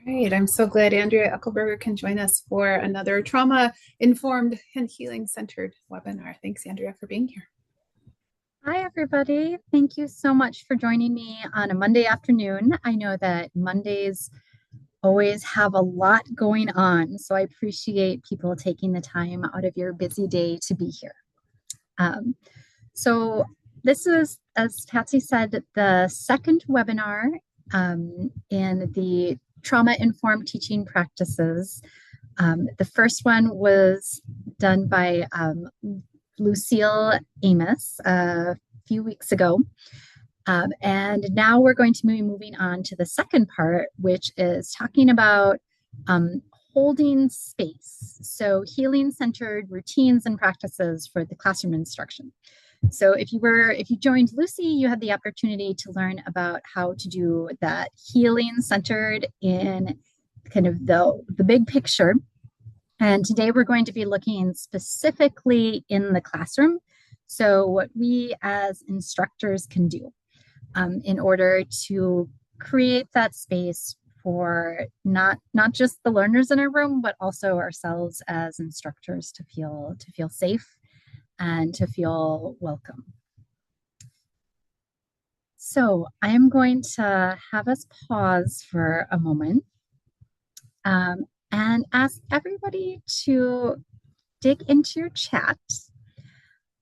Right. I'm so glad Andrea Echelberger can join us for another trauma-informed and healing-centered webinar. Thanks, Andrea, for being here. Hi, everybody. Thank you so much for joining me on a Monday afternoon. I know that Mondays always have a lot going on, so I appreciate people taking the time out of your busy day to be here. Um, so this is, as Patsy said, the second webinar in the trauma-informed teaching practices. The first one was done by Lucille Amos a few weeks ago. And now we're going to be moving on to the second part, which is talking about holding space. So healing centered routines and practices for the classroom instruction. So if you joined Lucy, you had the opportunity to learn about how to do that healing centered in kind of the big picture. And today we're going to be looking specifically in the classroom. So what we as instructors can do in order to create that space for not just the learners in our room, but also ourselves as instructors to feel safe and to feel welcome. So I am going to have us pause for a moment and ask everybody to dig into your chat.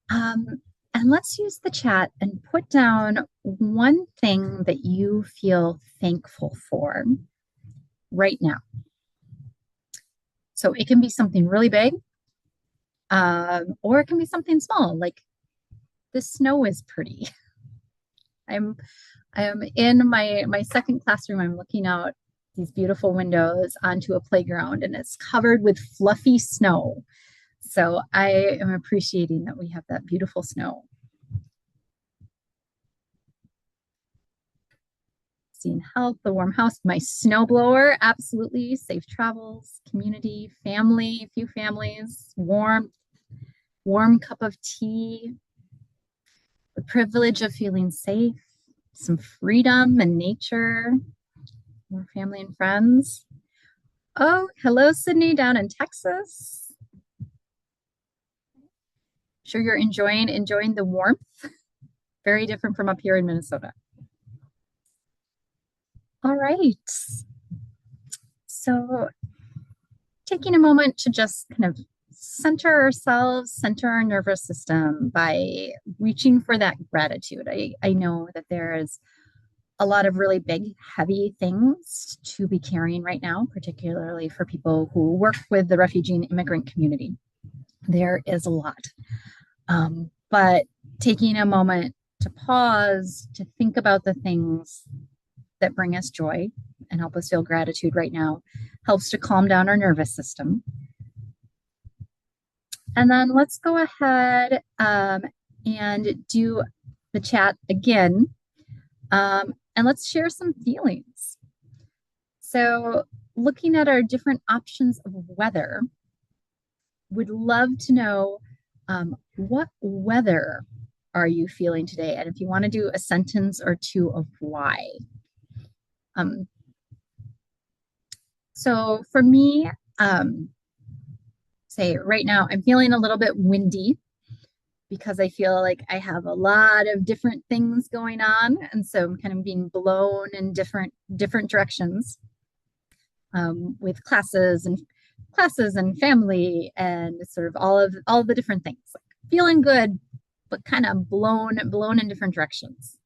And let's use the chat and put down one thing that you feel thankful for right now. So it can be something really big, or it can be something small, like the snow is pretty. I'm in my second classroom. I'm looking out these beautiful windows onto a playground, and it's covered with fluffy snow. So I am appreciating that we have that beautiful snow. Seeing health, the warm house, my snowblower, absolutely. Safe travels, community, family, a few families, warm cup of tea, the privilege of feeling safe, some freedom and nature, more family and friends. Oh, hello, Sydney, down in Texas. Sure you're enjoying the warmth. Very different from up here in Minnesota. All right. So taking a moment to just kind of center ourselves, center our nervous system by reaching for that gratitude. I know that there is a lot of really big, heavy things to be carrying right now, particularly for people who work with the refugee and immigrant community. There is a lot. But taking a moment to pause, to think about the things that bring us joy and help us feel gratitude right now helps to calm down our nervous system. And then let's go ahead and do the chat again. And let's share some feelings. So looking at our different options of weather, would love to know what weather are you feeling today? And if you want to do a sentence or two of why. So for me, say right now, I'm feeling a little bit windy because I feel like I have a lot of different things going on. And so I'm kind of being blown in different directions with classes and family and sort of all the different things. Like feeling good, but kind of blown in different directions.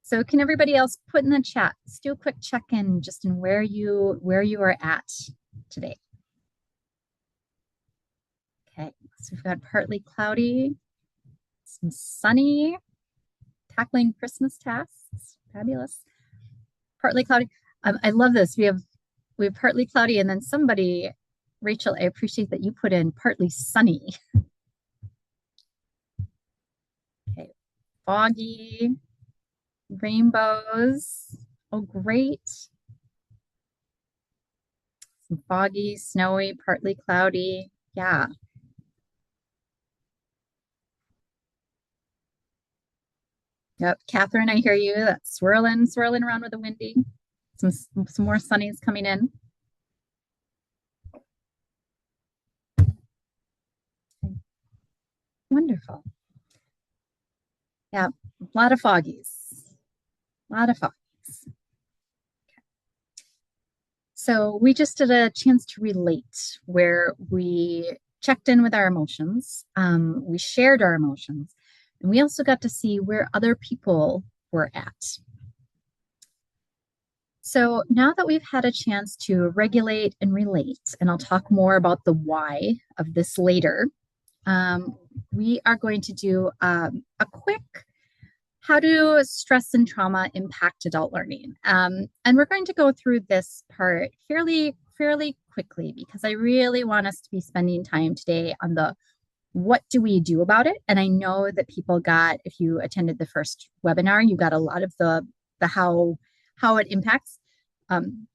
So can everybody else put in the chat, let's do a quick check-in just in where you are at today. Okay, so we've got partly cloudy, some sunny, tackling Christmas tasks, fabulous. Partly cloudy. I love this. We have partly cloudy, and then somebody, Rachel, I appreciate that you put in partly sunny. Okay, foggy, rainbows. Oh, great. Some foggy, snowy, partly cloudy. Yeah. Yep, Catherine, I hear you. That's swirling around with the windy. Some more sunnies coming in. Wonderful. Yeah, a lot of foggies. A lot of foggies. So we just did a chance to relate where we checked in with our emotions, we shared our emotions, and we also got to see where other people were at. So now that we've had a chance to regulate and relate, and I'll talk more about the why of this later, we are going to do a quick how do stress and trauma impact adult learning? And we're going to go through this part fairly quickly because I really want us to be spending time today on the what do we do about it? And I know that people got, if you attended the first webinar, you got a lot of the how it impacts and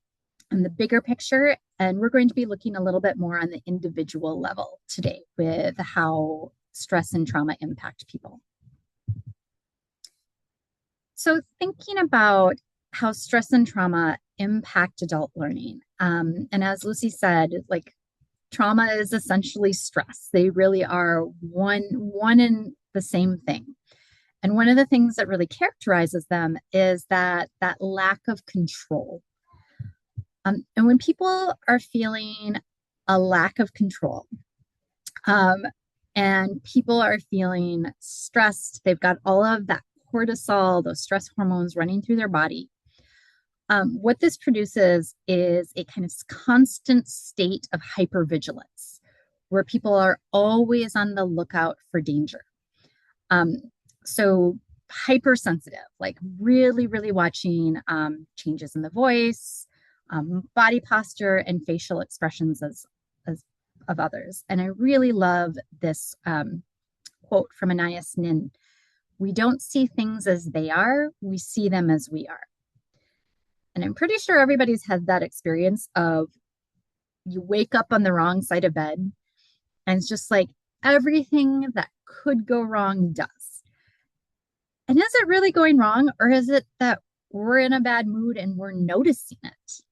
the bigger picture. And we're going to be looking a little bit more on the individual level today with how stress and trauma impact people. So thinking about how stress and trauma impact adult learning. And as Lucy said, like trauma is essentially stress. They really are one and the same thing. And one of the things that really characterizes them is that lack of control. And when people are feeling a lack of control, and people are feeling stressed, they've got all of that cortisol, those stress hormones running through their body. What this produces is a kind of constant state of hypervigilance where people are always on the lookout for danger. So hypersensitive, like really watching changes in the voice, body posture, and facial expressions as of others. And I really love this quote from Anais Nin. We don't see things as they are, we see them as we are. And I'm pretty sure everybody's had that experience of you wake up on the wrong side of bed and it's just like everything that could go wrong does. And is it really going wrong, or is it that we're in a bad mood and we're noticing it?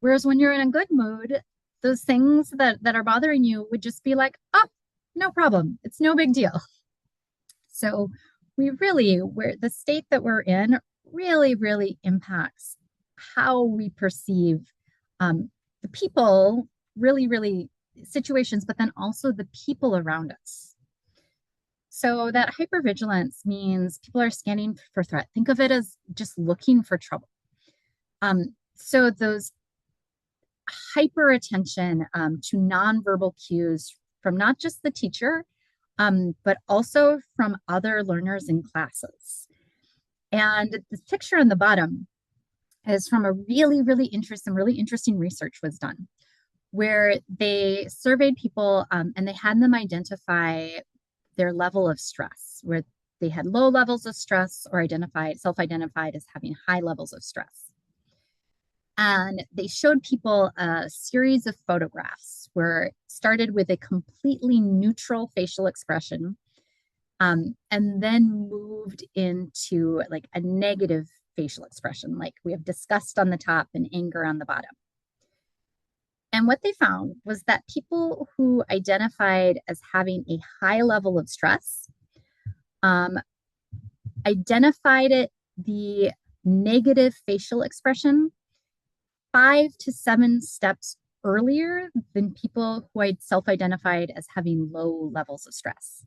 Whereas when you're in a good mood, those things that are bothering you would just be like, oh, no problem. It's no big deal. So where the state that we're in really impacts how we perceive the people, really situations, but then also the people around us. So that hypervigilance means people are scanning for threat. Think of it as just looking for trouble. So those hyper attention to nonverbal cues from not just the teacher, but also from other learners in classes. And the picture on the bottom is from a really interesting research was done where they surveyed people and they had them identify their level of stress, where they had low levels of stress or self-identified as having high levels of stress. And they showed people a series of photographs where it started with a completely neutral facial expression and then moved into like a negative facial expression, like we have disgust on the top and anger on the bottom. And what they found was that people who identified as having a high level of stress identified the negative facial expression 5 to 7 steps earlier than people who I'd self-identified as having low levels of stress.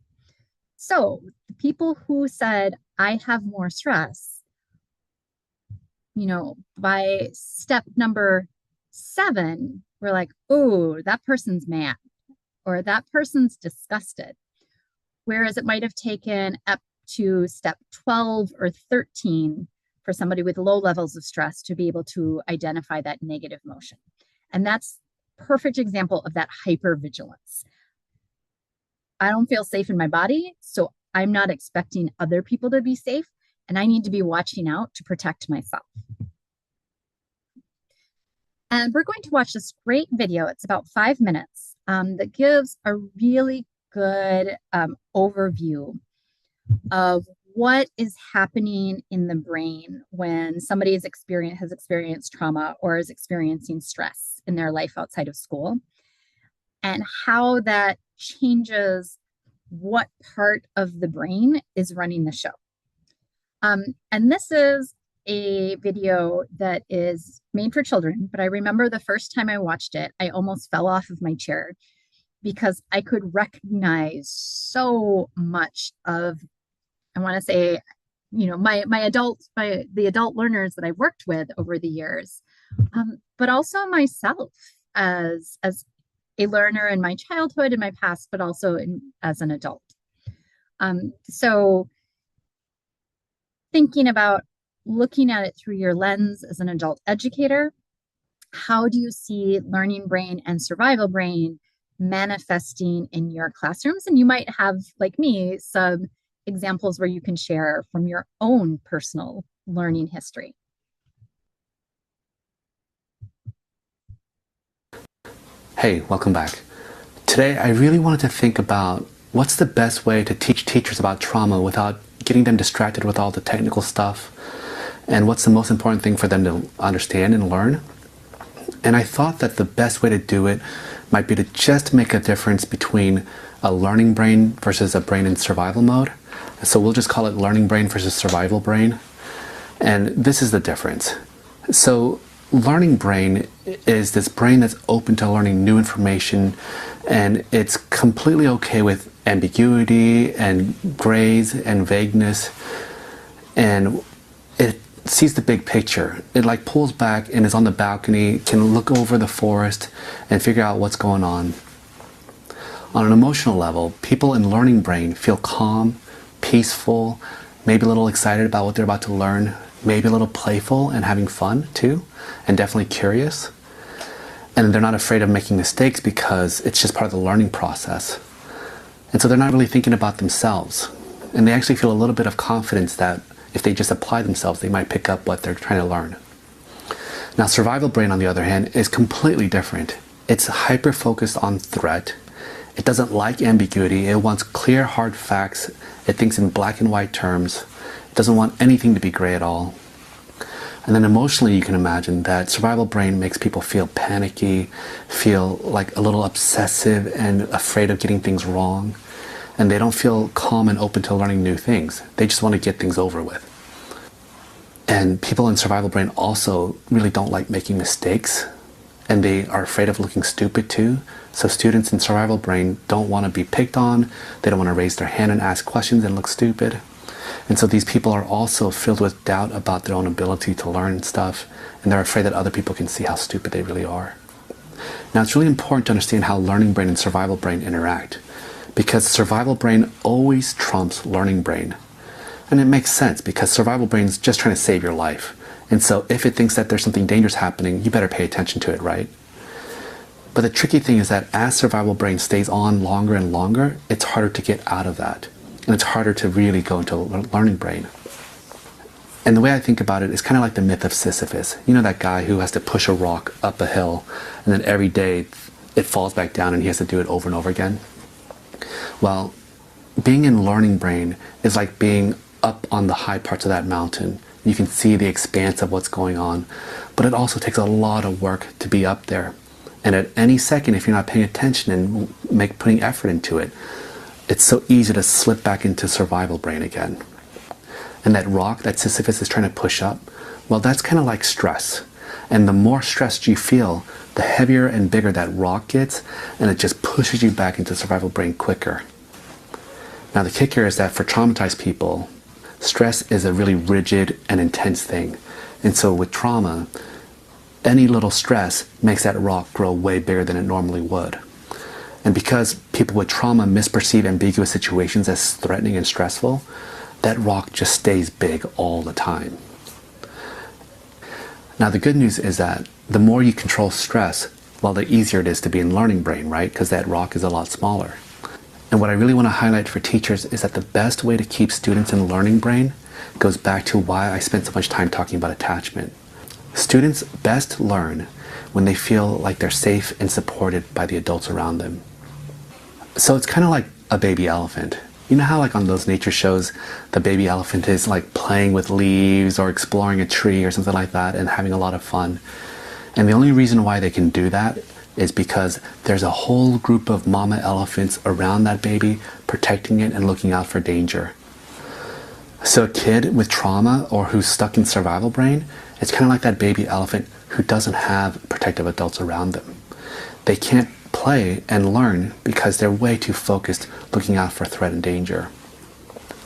So the people who said, I have more stress, by step number 7, we're like, oh, that person's mad or that person's disgusted. Whereas it might have taken up to step 12 or 13 for somebody with low levels of stress to be able to identify that negative emotion. And that's a perfect example of that hypervigilance. I don't feel safe in my body, so I'm not expecting other people to be safe, and I need to be watching out to protect myself. And we're going to watch this great video. It's about 5 minutes that gives a really good overview of what is happening in the brain when somebody has experienced trauma or is experiencing stress in their life outside of school, and how that changes what part of the brain is running the show. And this is a video that is made for children, but I remember the first time I watched it, I almost fell off of my chair because I could recognize so much of, I want to say, the adult learners that I've worked with over the years, but also myself as a learner in my childhood, in my past, but also as an adult. So thinking about looking at it through your lens as an adult educator, how do you see learning brain and survival brain manifesting in your classrooms? And you might have, like me, some examples where you can share from your own personal learning history. Hey, welcome back. Today, I really wanted to think about what's the best way to teach teachers about trauma without getting them distracted with all the technical stuff, and what's the most important thing for them to understand and learn. And I thought that the best way to do it might be to just make a difference between a learning brain versus a brain in survival mode. So we'll just call it learning brain versus survival brain. And this is the difference. So learning brain is this brain that's open to learning new information, and it's completely okay with ambiguity and grays and vagueness, and it sees the big picture. It like pulls back and is on the balcony, can look over the forest and figure out what's going on. On an emotional level, people in learning brain feel calm, peaceful, maybe a little excited about what they're about to learn, maybe a little playful and having fun too, and definitely curious. And they're not afraid of making mistakes because it's just part of the learning process. And so they're not really thinking about themselves. And they actually feel a little bit of confidence that if they just apply themselves, they might pick up what they're trying to learn. Now, survival brain, on the other hand, is completely different. It's hyper-focused on threat. It doesn't like ambiguity. It wants clear, hard facts. It thinks in black and white terms. It doesn't want anything to be gray at all. And then emotionally, you can imagine that survival brain makes people feel panicky, feel like a little obsessive and afraid of getting things wrong. And they don't feel calm and open to learning new things. They just want to get things over with. And people in survival brain also really don't like making mistakes, and they are afraid of looking stupid too. So students in survival brain don't want to be picked on. They don't want to raise their hand and ask questions and look stupid. And so these people are also filled with doubt about their own ability to learn stuff, and they're afraid that other people can see how stupid they really are. Now, it's really important to understand how learning brain and survival brain interact, because survival brain always trumps learning brain. And it makes sense, because survival brain is just trying to save your life. And so if it thinks that there's something dangerous happening, you better pay attention to it, right? But the tricky thing is that as survival brain stays on longer and longer, it's harder to get out of that. And it's harder to really go into learning brain. And the way I think about it is kind of like the myth of Sisyphus. You know, that guy who has to push a rock up a hill, and then every day it falls back down and he has to do it over and over again? Well, being in learning brain is like being up on the high parts of that mountain. You can see the expanse of what's going on, but it also takes a lot of work to be up there. And at any second, if you're not paying attention and putting effort into it, it's so easy to slip back into survival brain again. And that rock that Sisyphus is trying to push up, well, that's kind of like stress. And the more stressed you feel, the heavier and bigger that rock gets, and it just pushes you back into survival brain quicker. Now, the kicker is that for traumatized people, stress is a really rigid and intense thing. And so with trauma, any little stress makes that rock grow way bigger than it normally would. And because people with trauma misperceive ambiguous situations as threatening and stressful, that rock just stays big all the time. Now, the good news is that the more you control stress, well, the easier it is to be in learning brain, right? Because that rock is a lot smaller. And what I really want to highlight for teachers is that the best way to keep students in learning brain goes back to why I spent so much time talking about attachment. Students best learn when they feel like they're safe and supported by the adults around them. So it's kind of like a baby elephant. You know how like on those nature shows, the baby elephant is like playing with leaves or exploring a tree or something like that and having a lot of fun. And the only reason why they can do that is because there's a whole group of mama elephants around that baby protecting it and looking out for danger. So a kid with trauma or who's stuck in survival brain, it's kind of like that baby elephant who doesn't have protective adults around them. They can't play and learn because they're way too focused looking out for threat and danger.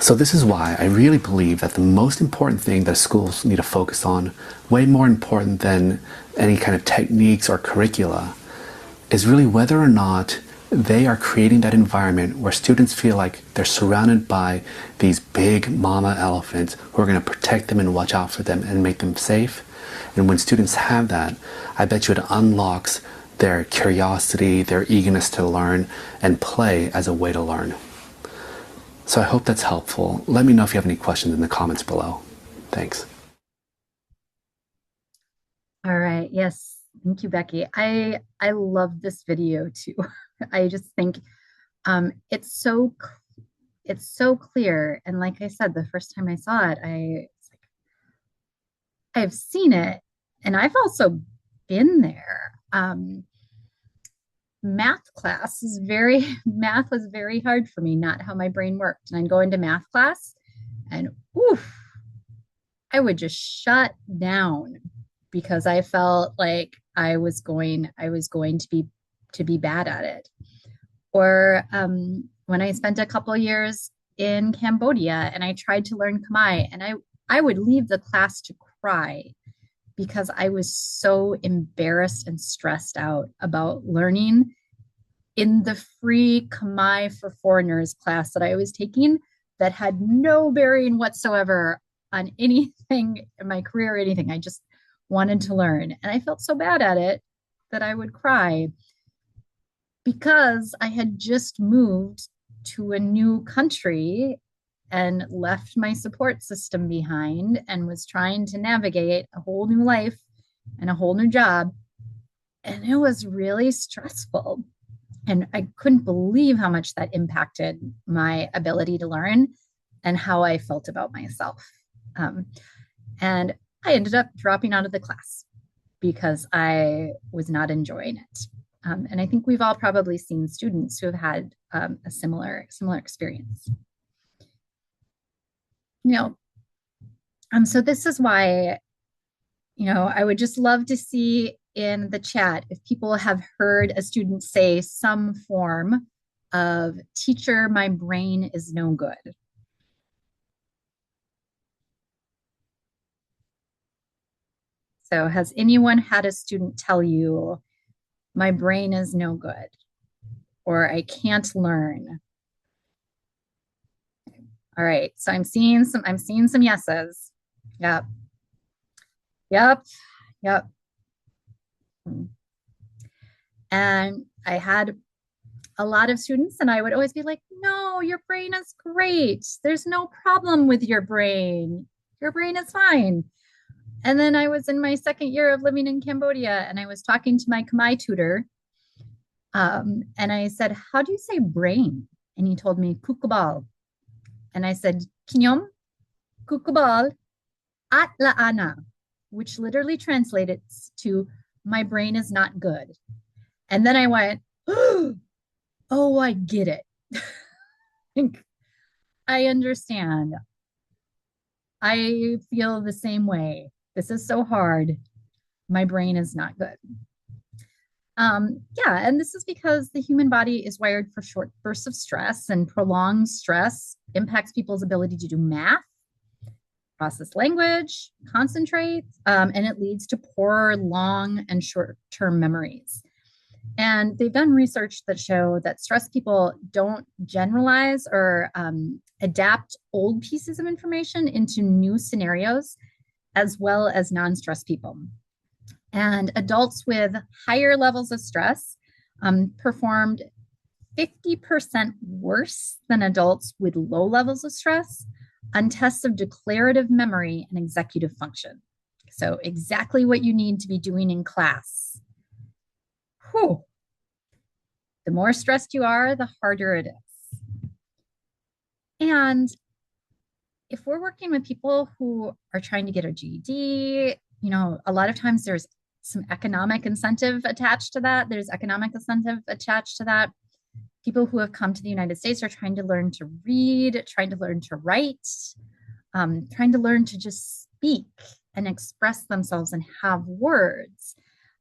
So this is why I really believe that the most important thing that schools need to focus on, way more important than any kind of techniques or curricula, is really whether or not they are creating that environment where students feel like they're surrounded by these big mama elephants who are going to protect them and watch out for them and make them safe. And when students have that, I bet you it unlocks their curiosity, their eagerness to learn, and play as a way to learn. So I hope that's helpful. Let me know if you have any questions in the comments below. Thanks. All right. Yes. Thank you, Becky. I love this video too. I just think it's so clear. And like I said, the first time I saw it, it's like, I've seen it, and I've also been there. Math was very hard for me, not how my brain worked. And I'd go into math class and oof, I would just shut down because I felt like I was going to be bad at it. Or when I spent a couple of years in Cambodia and I tried to learn Khmer, and I would leave the class to cry because I was so embarrassed and stressed out about learning in the free Khmer for foreigners class that I was taking that had no bearing whatsoever on anything in my career or anything. I just wanted to learn. And I felt so bad at it that I would cry because I had just moved to a new country and left my support system behind and was trying to navigate a whole new life and a whole new job. And it was really stressful. And I couldn't believe how much that impacted my ability to learn and how I felt about myself. And I ended up dropping out of the class because I was not enjoying it. And I think we've all probably seen students who have had a similar experience. So this is why, I would just love to see in the chat if people have heard a student say some form of, "Teacher, my brain is no good." So has anyone had a student tell you, "My brain is no good," or "I can't learn"? All right, so I'm seeing some yeses. Yep. And I had a lot of students, and I would always be like, "No, your brain is great. There's no problem with your brain. Your brain is fine." And then I was in my second year of living in Cambodia, and I was talking to my Khmer tutor. And I said, "How do you say brain?" And he told me, "Kukabal." And I said, "Kinyom, kukabal at la ana," which literally translates to, "My brain is not good." And then I went, "Oh, I get it." I understand. I feel the same way. This is so hard. My brain is not good. And this is because the human body is wired for short bursts of stress, and prolonged stress impacts people's ability to do math, process language, concentrate, and it leads to poor long and short-term memories. And they've done research that show that stressed people don't generalize or adapt old pieces of information into new scenarios, as well as non-stressed people. And adults with higher levels of stress performed 50% worse than adults with low levels of stress on tests of declarative memory and executive function. So exactly what you need to be doing in class. Whew. The more stressed you are, the harder it is. And if we're working with people who are trying to get a GED, you know, a lot of times there's some economic incentive attached to that. There's economic incentive attached to that. People who have come to the United States are trying to learn to read, trying to learn to write, trying to learn to just speak and express themselves and have words.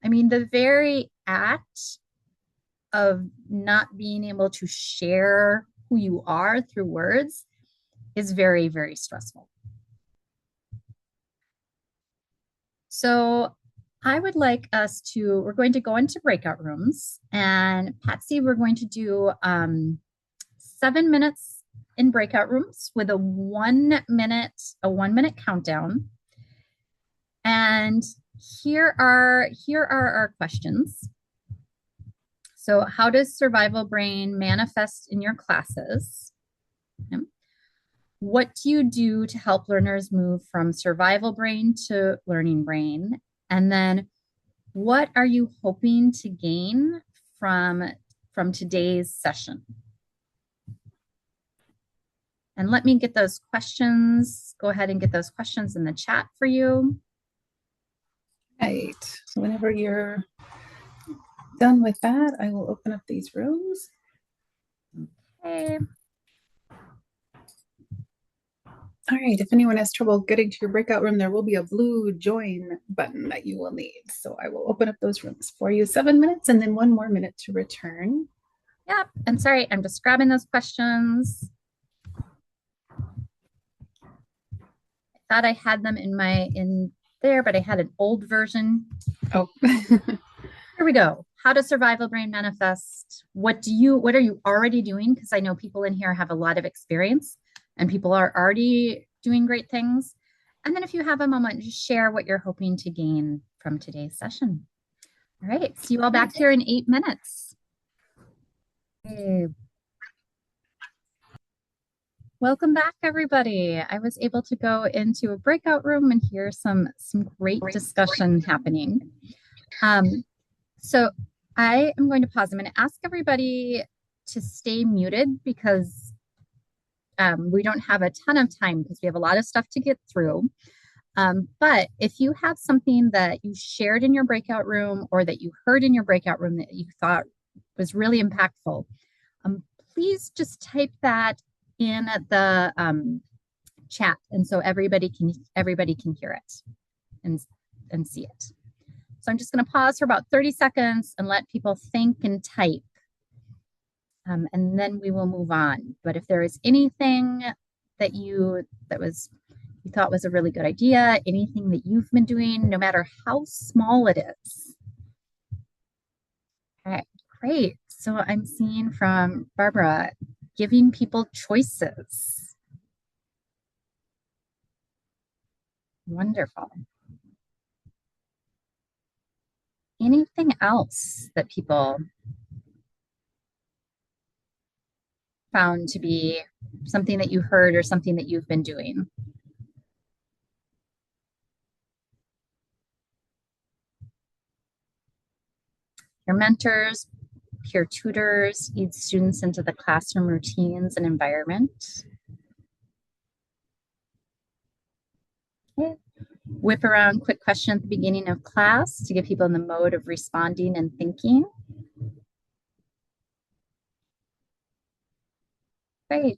I mean, the very act of not being able to share who you are through words is very, very stressful. So I would like us to, we're going to go into breakout rooms, and Patsy, we're going to do 7 minutes in breakout rooms with a 1 minute countdown. And here are our questions. So how does survival brain manifest in your classes? Okay. What do you do to help learners move from survival brain to learning brain? And then what are you hoping to gain from today's session? And let me get those questions, go ahead and get those questions in the chat for you. Right. So whenever you're done with that, I will open up these rooms. Okay. All right, if anyone has trouble getting to your breakout room, there will be a blue join button that you will need. So I will open up those rooms for you. 7 minutes and then 1 more minute to return. Yep, and sorry, I'm just grabbing those questions. I thought I had them in there, but I had an old version. Oh. Here we go. How does survival brain manifest? What are you already doing? Because I know people in here have a lot of experience and people are already doing great things. And then if you have a moment, just share what you're hoping to gain from today's session. All right, see you all back here in 8 minutes. Okay. Welcome back, everybody. I was able to go into a breakout room and hear some great discussion happening. So I am going to pause. I'm going to ask everybody to stay muted because we don't have a ton of time because we have a lot of stuff to get through. But if you have something that you shared in your breakout room or that you heard in your breakout room that you thought was really impactful, please just type that in the chat, and so everybody can hear it and see it. So I'm just going to pause for about 30 seconds and let people think and type. And then we will move on. But if there is anything that you thought was a really good idea, anything that you've been doing, no matter how small it is. Okay, great. So I'm seeing from Barbara, giving people choices. Wonderful. Anything else that people found to be something that you heard or something that you've been doing? Your mentors, peer tutors, ease students into the classroom routines and environment. Okay. Whip around quick question at the beginning of class to get people in the mode of responding and thinking. Great.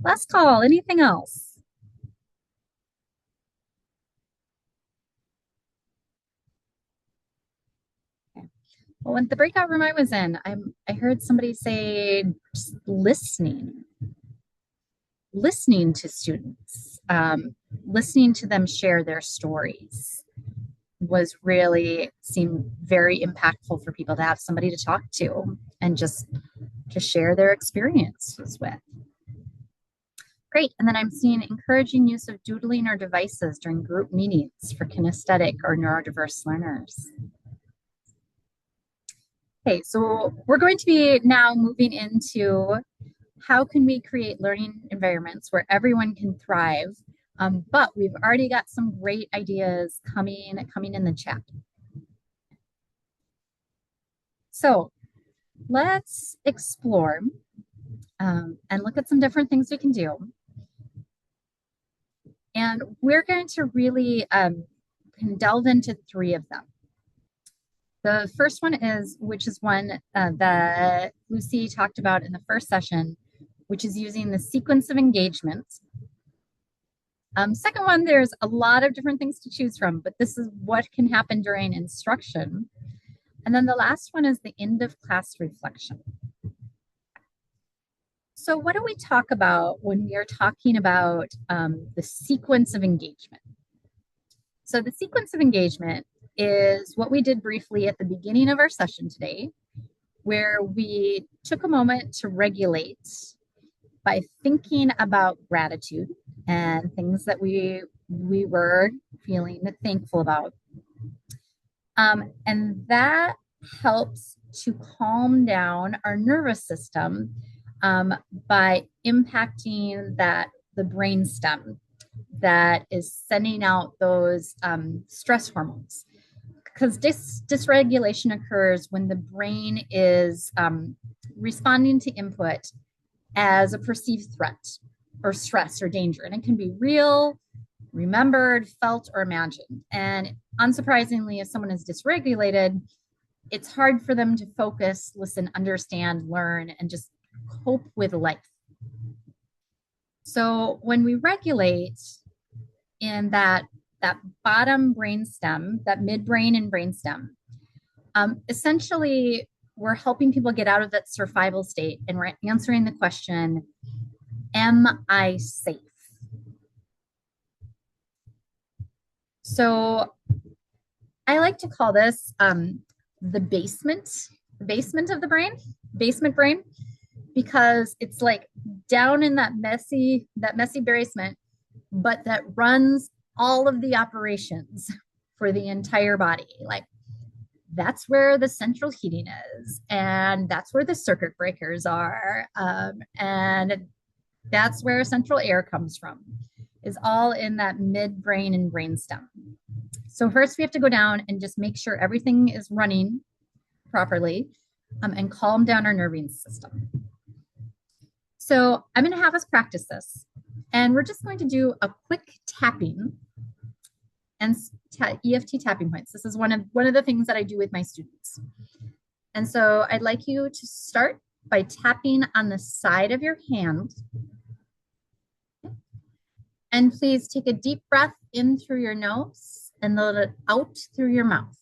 Last call, anything else? Okay. Well, in the breakout room I was in, I heard somebody say just listening to students, listening to them share their stories seemed very impactful for people to have somebody to talk to and just to share their experiences with. Great. And then I'm seeing encouraging use of doodling or devices during group meetings for kinesthetic or neurodiverse learners. Okay, so we're going to be now moving into how can we create learning environments where everyone can thrive, but we've already got some great ideas coming in the chat. So let's explore and look at some different things we can do. And we're going to really delve into three of them. The first one is, which is one that Lucy talked about in the first session, which is using the sequence of engagement. Second one, there's a lot of different things to choose from, but this is what can happen during instruction. And then the last one is the end of class reflection. So what do we talk about when we are talking about the sequence of engagement? So the sequence of engagement is what we did briefly at the beginning of our session today, where we took a moment to regulate by thinking about gratitude and things that we were feeling thankful about. And that helps to calm down our nervous system by impacting the brainstem that is sending out those stress hormones. Because dysregulation occurs when the brain is responding to input as a perceived threat or stress or danger. And it can be real, remembered, felt, or imagined. And unsurprisingly, if someone is dysregulated, it's hard for them to focus, listen, understand, learn, and just cope with life. So when we regulate in that bottom brainstem, that midbrain and brainstem, essentially we're helping people get out of that survival state and we're answering the question, am I safe? So I like to call this the basement of the brain, basement brain, because it's like down in that messy basement, but that runs all of the operations for the entire body. Like that's where the central heating is, and that's where the circuit breakers are, and that's where central air comes from, is all in that midbrain and brainstem. So first we have to go down and just make sure everything is running properly and calm down our nervous system. So I'm going to have us practice this. And we're just going to do a quick tapping and EFT tapping points. This is one of the things that I do with my students. And so I'd like you to start by tapping on the side of your hand. And please take a deep breath in through your nose and let it out through your mouth.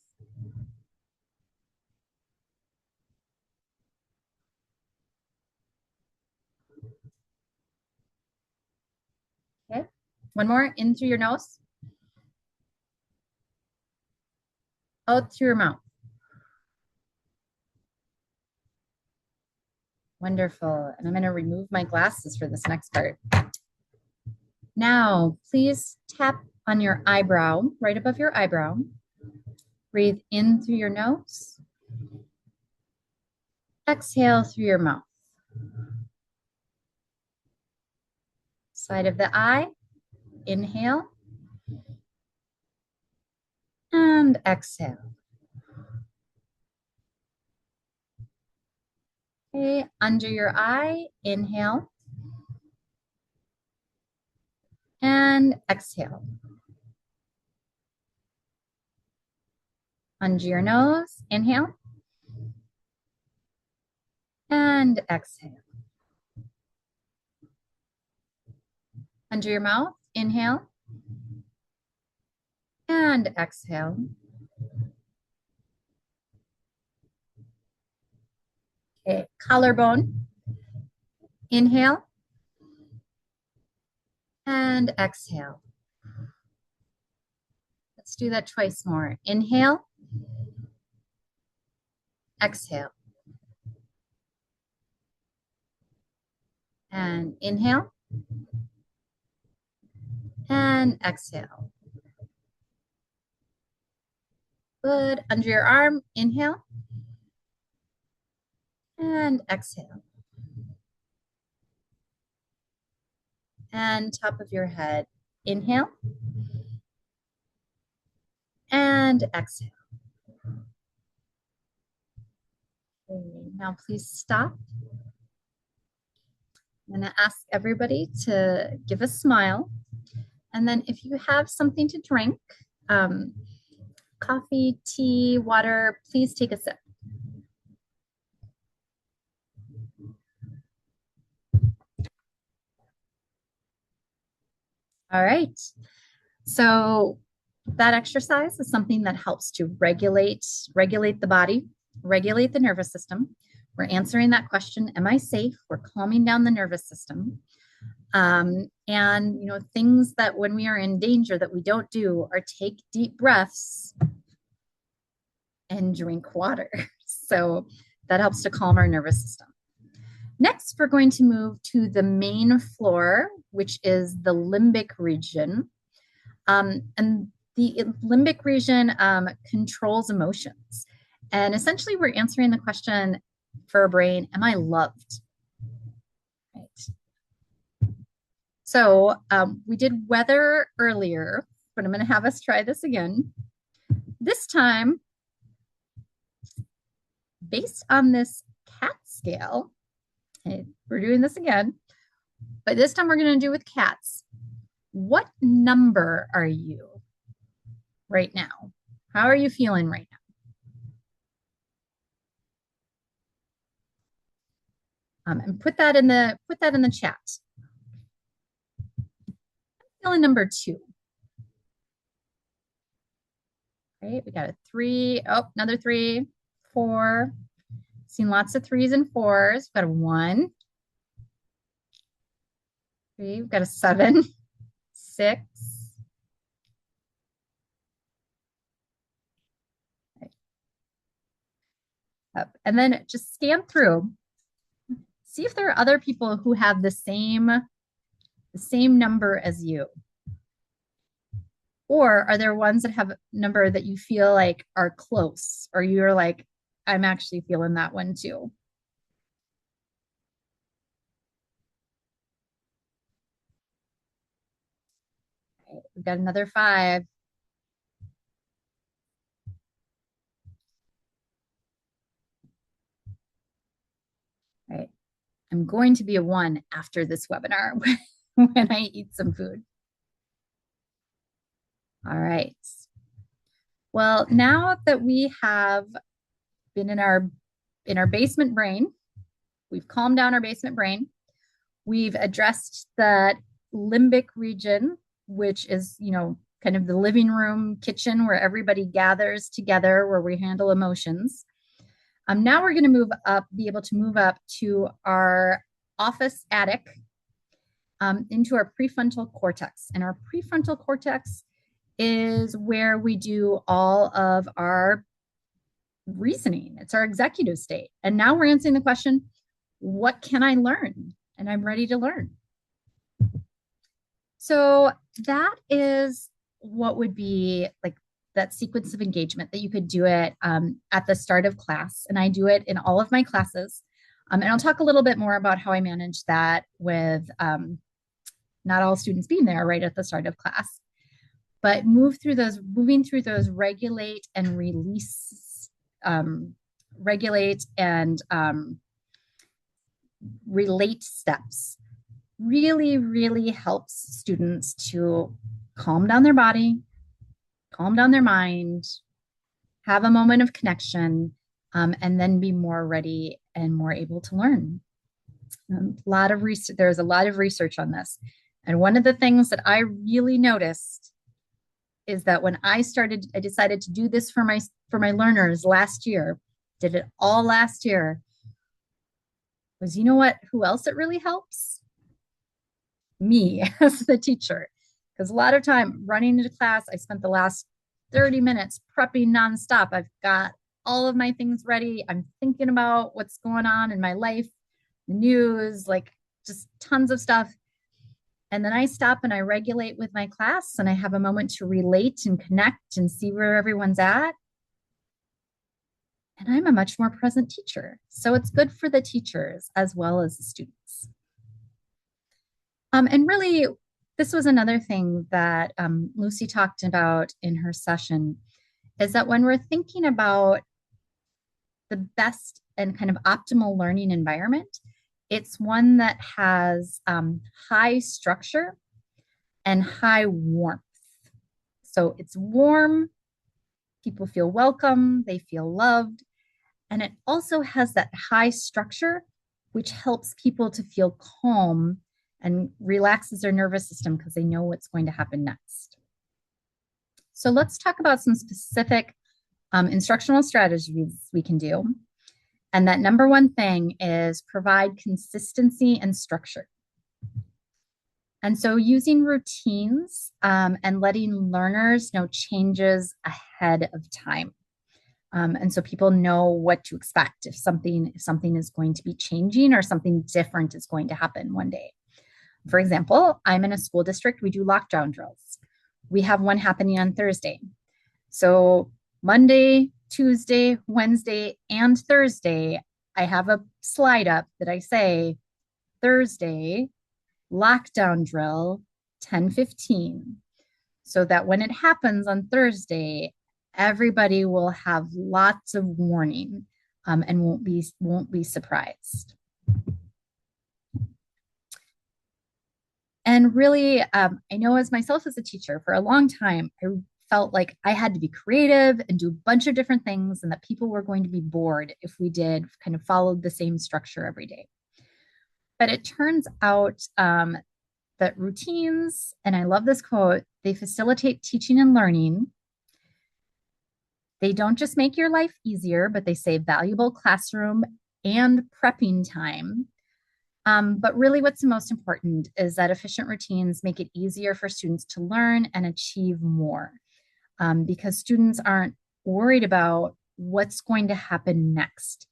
Okay, one more, in through your nose, out through your mouth. Wonderful. And I'm going to remove my glasses for this next part. Now, please tap on your eyebrow, right above your eyebrow. Breathe in through your nose. Exhale through your mouth. Side of the eye, inhale. And exhale. Okay, under your eye, inhale. And exhale. Under your nose, inhale. And exhale. Under your mouth, inhale. And exhale. Okay, collarbone. Inhale. And exhale. Let's do that twice more. Inhale. Exhale. And inhale. And exhale. Good. Under your arm, inhale. And exhale. And top of your head, inhale. And exhale. Okay, now please stop. I'm going to ask everybody to give a smile. And then if you have something to drink, um, coffee, tea, water, please take a sip. All right. So that exercise is something that helps to regulate the body, regulate the nervous system. We're answering that question, am I safe? We're calming down the nervous system. And things that when we are in danger that we don't do are take deep breaths and drink water. So that helps to calm our nervous system. Next, we're going to move to the main floor, which is the limbic region. And the limbic region controls emotions. And essentially, we're answering the question for our brain, am I loved? Right. So we did weather earlier, but I'm going to have us try this again. This time, based on this cat scale, okay, we're doing this again, but this time we're going to do with cats. What number are you right now? How are you feeling right now? And put that in the chat. I'm feeling number 2. Right, we got a 3. Oh, another 3, 4. Seen lots of 3s and 4s. We've got a 1. 3. We've got a 7, 6. Up. And then just scan through. See if there are other people who have the same number as you. Or are there ones that have a number that you feel like are close, or you're like, I'm actually feeling that one too. Okay, we've got another 5. All right. I'm going to be a 1 after this webinar when I eat some food. All right. Well, now that we have been in our basement brain, we've calmed down our basement brain, we've addressed that limbic region, which is, kind of the living room, kitchen, where everybody gathers together, where we handle emotions. Now we're going to be able to move up to our office attic, into our prefrontal cortex. And our prefrontal cortex is where we do all of our reasoning. It's our executive state. And now we're answering the question, what can I learn? And I'm ready to learn. So that is what would be like that sequence of engagement that you could do it at the start of class. And I do it in all of my classes. And I'll talk a little bit more about how I manage that with not all students being there right at the start of class. But moving through those regulate and release, regulate and relate steps really, really helps students to calm down their body, calm down their mind, have a moment of connection, and then be more ready and more able to learn. There's a lot of research on this. And one of the things that I really noticed is that when I decided to do this for my learners last year, did it all last year, was, who else it really helps? Me as the teacher. Because a lot of time running into class, I spent the last 30 minutes prepping nonstop. I've got all of my things ready. I'm thinking about what's going on in my life, the news, like just tons of stuff. And then I stop and I regulate with my class and I have a moment to relate and connect and see where everyone's at. And I'm a much more present teacher. So it's good for the teachers as well as the students. And really, this was another thing that Lucy talked about in her session, is that when we're thinking about the best and kind of optimal learning environment, It's one that has high structure and high warmth. So it's warm, people feel welcome, they feel loved, and it also has that high structure, which helps people to feel calm and relaxes their nervous system because they know what's going to happen next. So let's talk about some specific instructional strategies we can do. And that number one thing is provide consistency and structure. And so using routines and letting learners know changes ahead of time. And so people know what to expect if something is going to be changing or something different is going to happen one day. For example, I'm in a school district, we do lockdown drills. We have one happening on Thursday. So Monday, Tuesday, Wednesday, and Thursday, I have a slide up that I say, Thursday, lockdown drill, 10:15, so that when it happens on Thursday, everybody will have lots of warning and won't be surprised. And really, I know as myself as a teacher for a long time, I felt like I had to be creative and do a bunch of different things and that people were going to be bored if we did kind of followed the same structure every day. But it turns out that routines, and I love this quote, they facilitate teaching and learning. They don't just make your life easier, but they save valuable classroom and prepping time. But really what's most important is that efficient routines make it easier for students to learn and achieve more because students aren't worried about what's going to happen next.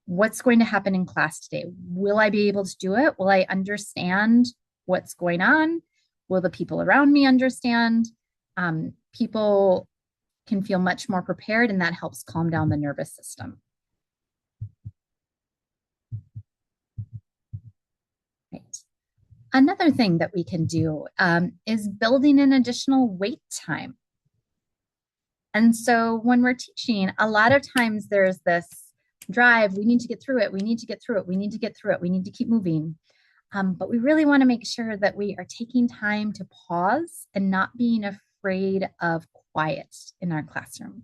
What's going to happen in class today? Will I be able to do it? Will I understand what's going on? Will the people around me understand? People can feel much more prepared, and that helps calm down the nervous system. Right. Another thing that we can do is building in additional wait time. And so when we're teaching, a lot of times there's this drive, we need to get through it, we need to get through it, we need to get through it, we need to keep moving. But we really want to make sure that we are taking time to pause and not being afraid of quiet in our classroom.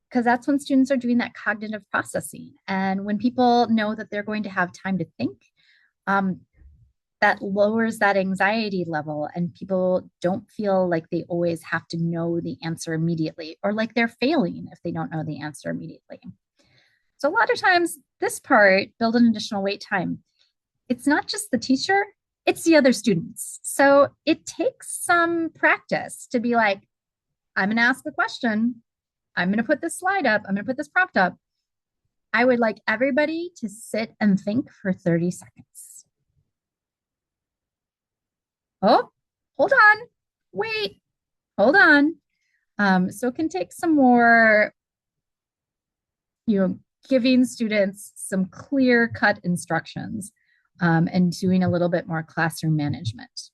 Because that's when students are doing that cognitive processing. And when people know that they're going to have time to think, that lowers that anxiety level and people don't feel like they always have to know the answer immediately or like they're failing if they don't know the answer immediately. So a lot of times this part, build an additional wait time, it's not just the teacher, it's the other students. So it takes some practice to be like, I'm going to ask the question. I'm going to put this slide up. I'm going to put this prompt up. I would like everybody to sit and think for 30 seconds. Oh, hold on. Wait, hold on. So it can take some more, giving students some clear-cut instructions and doing a little bit more classroom management.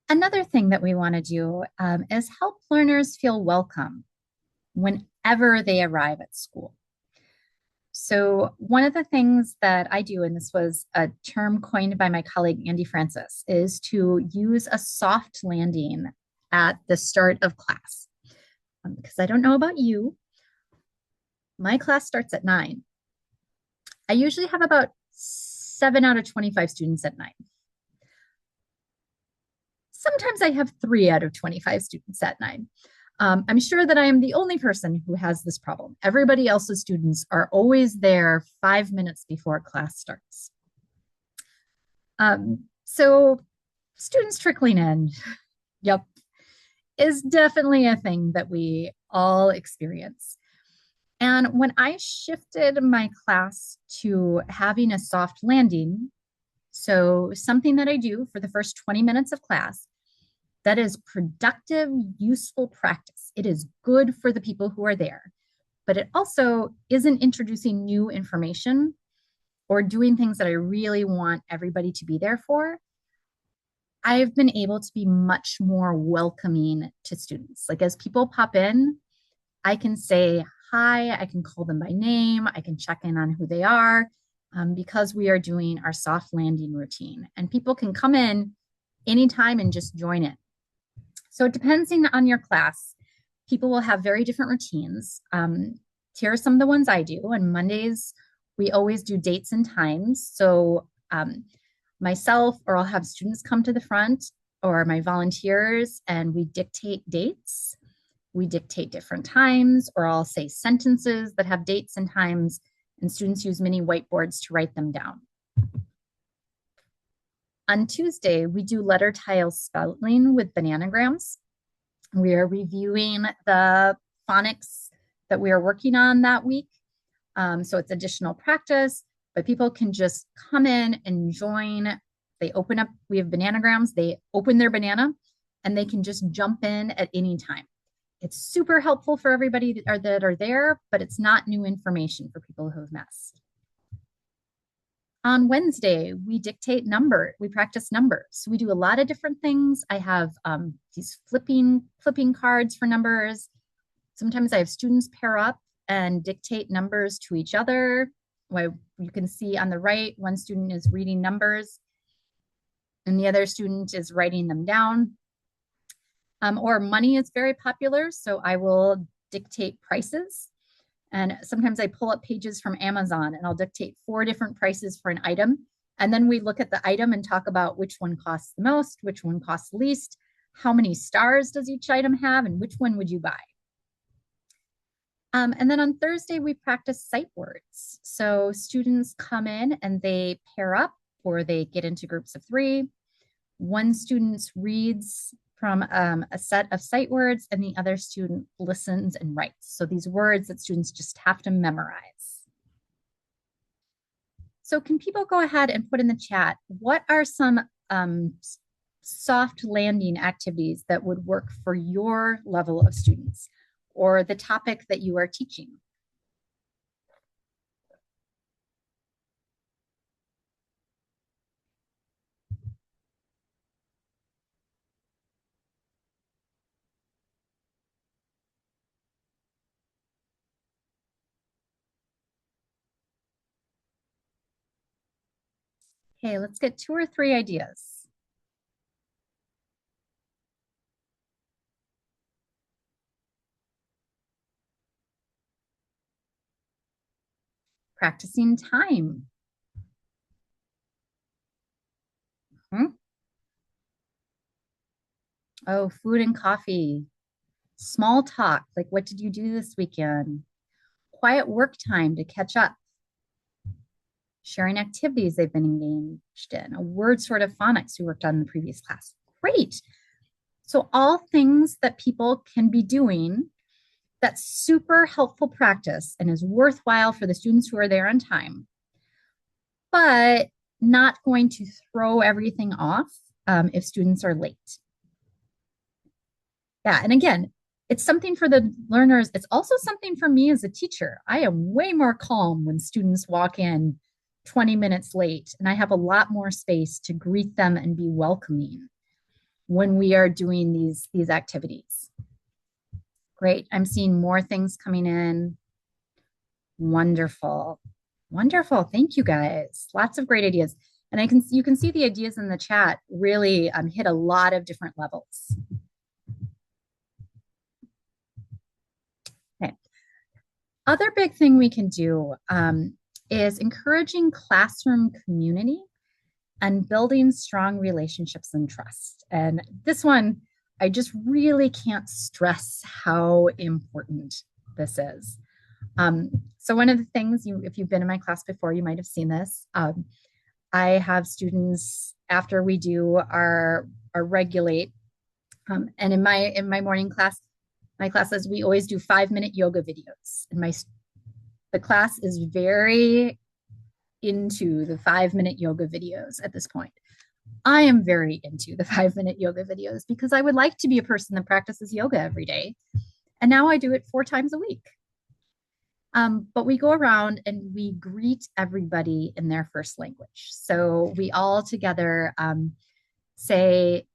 Another thing that we want to do is help learners feel welcome whenever they arrive at school. So one of the things that I do, and this was a term coined by my colleague Andy Francis, is to use a soft landing at the start of class. Because I don't know about you, my class starts at 9. I usually have about 7 out of 25 students at 9. Sometimes I have 3 out of 25 students at 9. I'm sure that I am the only person who has this problem. Everybody else's students are always there 5 minutes before class starts. So students trickling in, yep, is definitely a thing that we all experience. And when I shifted my class to having a soft landing, so something that I do for the first 20 minutes of class, that is productive, useful practice. It is good for the people who are there, but it also isn't introducing new information or doing things that I really want everybody to be there for. I've been able to be much more welcoming to students. Like as people pop in, I can say, hi, I can call them by name, I can check in on who they are, because we are doing our soft landing routine. And people can come in anytime and just join it. So depending on your class, people will have very different routines. Here are some of the ones I do. On Mondays, we always do dates and times. So myself, or I'll have students come to the front, or my volunteers, and we dictate dates. We dictate different times, or I'll say sentences that have dates and times, and students use mini whiteboards to write them down. On Tuesday, we do letter tile spelling with bananagrams. We are reviewing the phonics that we are working on that week. So it's additional practice, but people can just come in and join. They open up, we have bananagrams, they open their banana, and they can just jump in at any time. It's super helpful for everybody that are there, but it's not new information for people who have missed. On Wednesday, we dictate we practice numbers. We do a lot of different things. I have these flipping cards for numbers. Sometimes I have students pair up and dictate numbers to each other. Well, you can see on the right, one student is reading numbers and the other student is writing them down. Or money is very popular, so I will dictate prices. And sometimes I pull up pages from Amazon and I'll dictate 4 different prices for an item. And then we look at the item and talk about which one costs the most, which one costs the least, how many stars does each item have, and which one would you buy? And then on Thursday, we practice sight words. So students come in and they pair up, or they get into groups of 3. One student reads from a set of sight words, and the other student listens and writes. So these words that students just have to memorize. So can people go ahead and put in the chat, what are some soft landing activities that would work for your level of students or the topic that you are teaching? Okay, let's get 2 or 3 ideas. Practicing time. Oh, food and coffee. Small talk, like what did you do this weekend? Quiet work time to catch up. Sharing activities they've been engaged in. A word sort of phonics we worked on in the previous class. Great. So all things that people can be doing that's super helpful practice and is worthwhile for the students who are there on time, but not going to throw everything off if students are late. Yeah, and again, it's something for the learners. It's also something for me as a teacher. I am way more calm when students walk in 20 minutes late, and I have a lot more space to greet them and be welcoming when we are doing these activities. Great, I'm seeing more things coming in. Wonderful, wonderful. Thank you guys. Lots of great ideas. And you can see the ideas in the chat really hit a lot of different levels. Okay. Other big thing we can do is encouraging classroom community and building strong relationships and trust. And this one, I just really can't stress how important this is. So one of the things, if you've been in my class before, you might have seen this. I have students, after we do our regulate, and in my morning class, my class says we always do 5-minute yoga videos. And the class is very into the 5-minute yoga videos at this point. I am very into the 5-minute yoga videos because I would like to be a person that practices yoga every day. And now I do it 4 times a week. But we go around and we greet everybody in their first language. So we all together say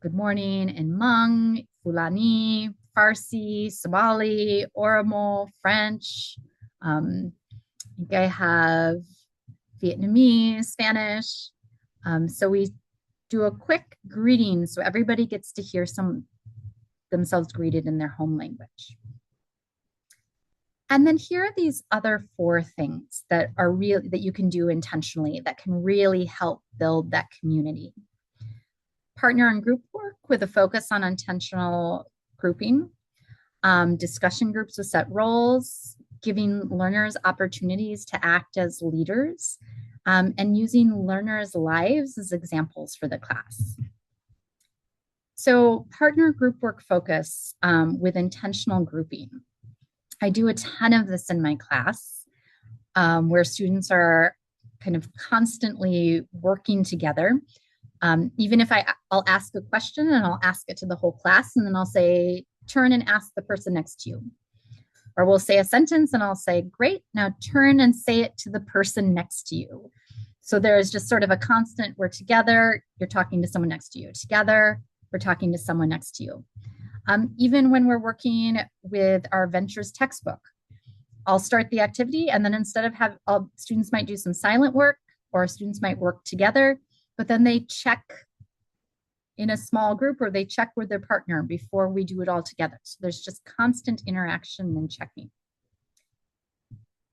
good morning in Hmong, Fulani, Farsi, Somali, Oromo, French. I think I have Vietnamese, Spanish. So we do a quick greeting so everybody gets to hear themselves greeted in their home language. And then here are these other 4 things that are real that you can do intentionally that can really help build that community. Partner and group work with a focus on intentional grouping, discussion groups with set roles, giving learners opportunities to act as leaders, and using learners' lives as examples for the class. So partner group work focus with intentional grouping. I do a ton of this in my class where students are kind of constantly working together. Even if I'll ask a question and I'll ask it to the whole class, and then I'll say, turn and ask the person next to you. Or we'll say a sentence and I'll say, great, now turn and say it to the person next to you. So there's just sort of a constant, we're together, you're talking to someone next to you. Together, we're talking to someone next to you. Even when we're working with our ventures textbook, I'll start the activity and then instead of students might do some silent work or students might work together, but then they check in a small group or they check with their partner before we do it all together. So there's just constant interaction and checking.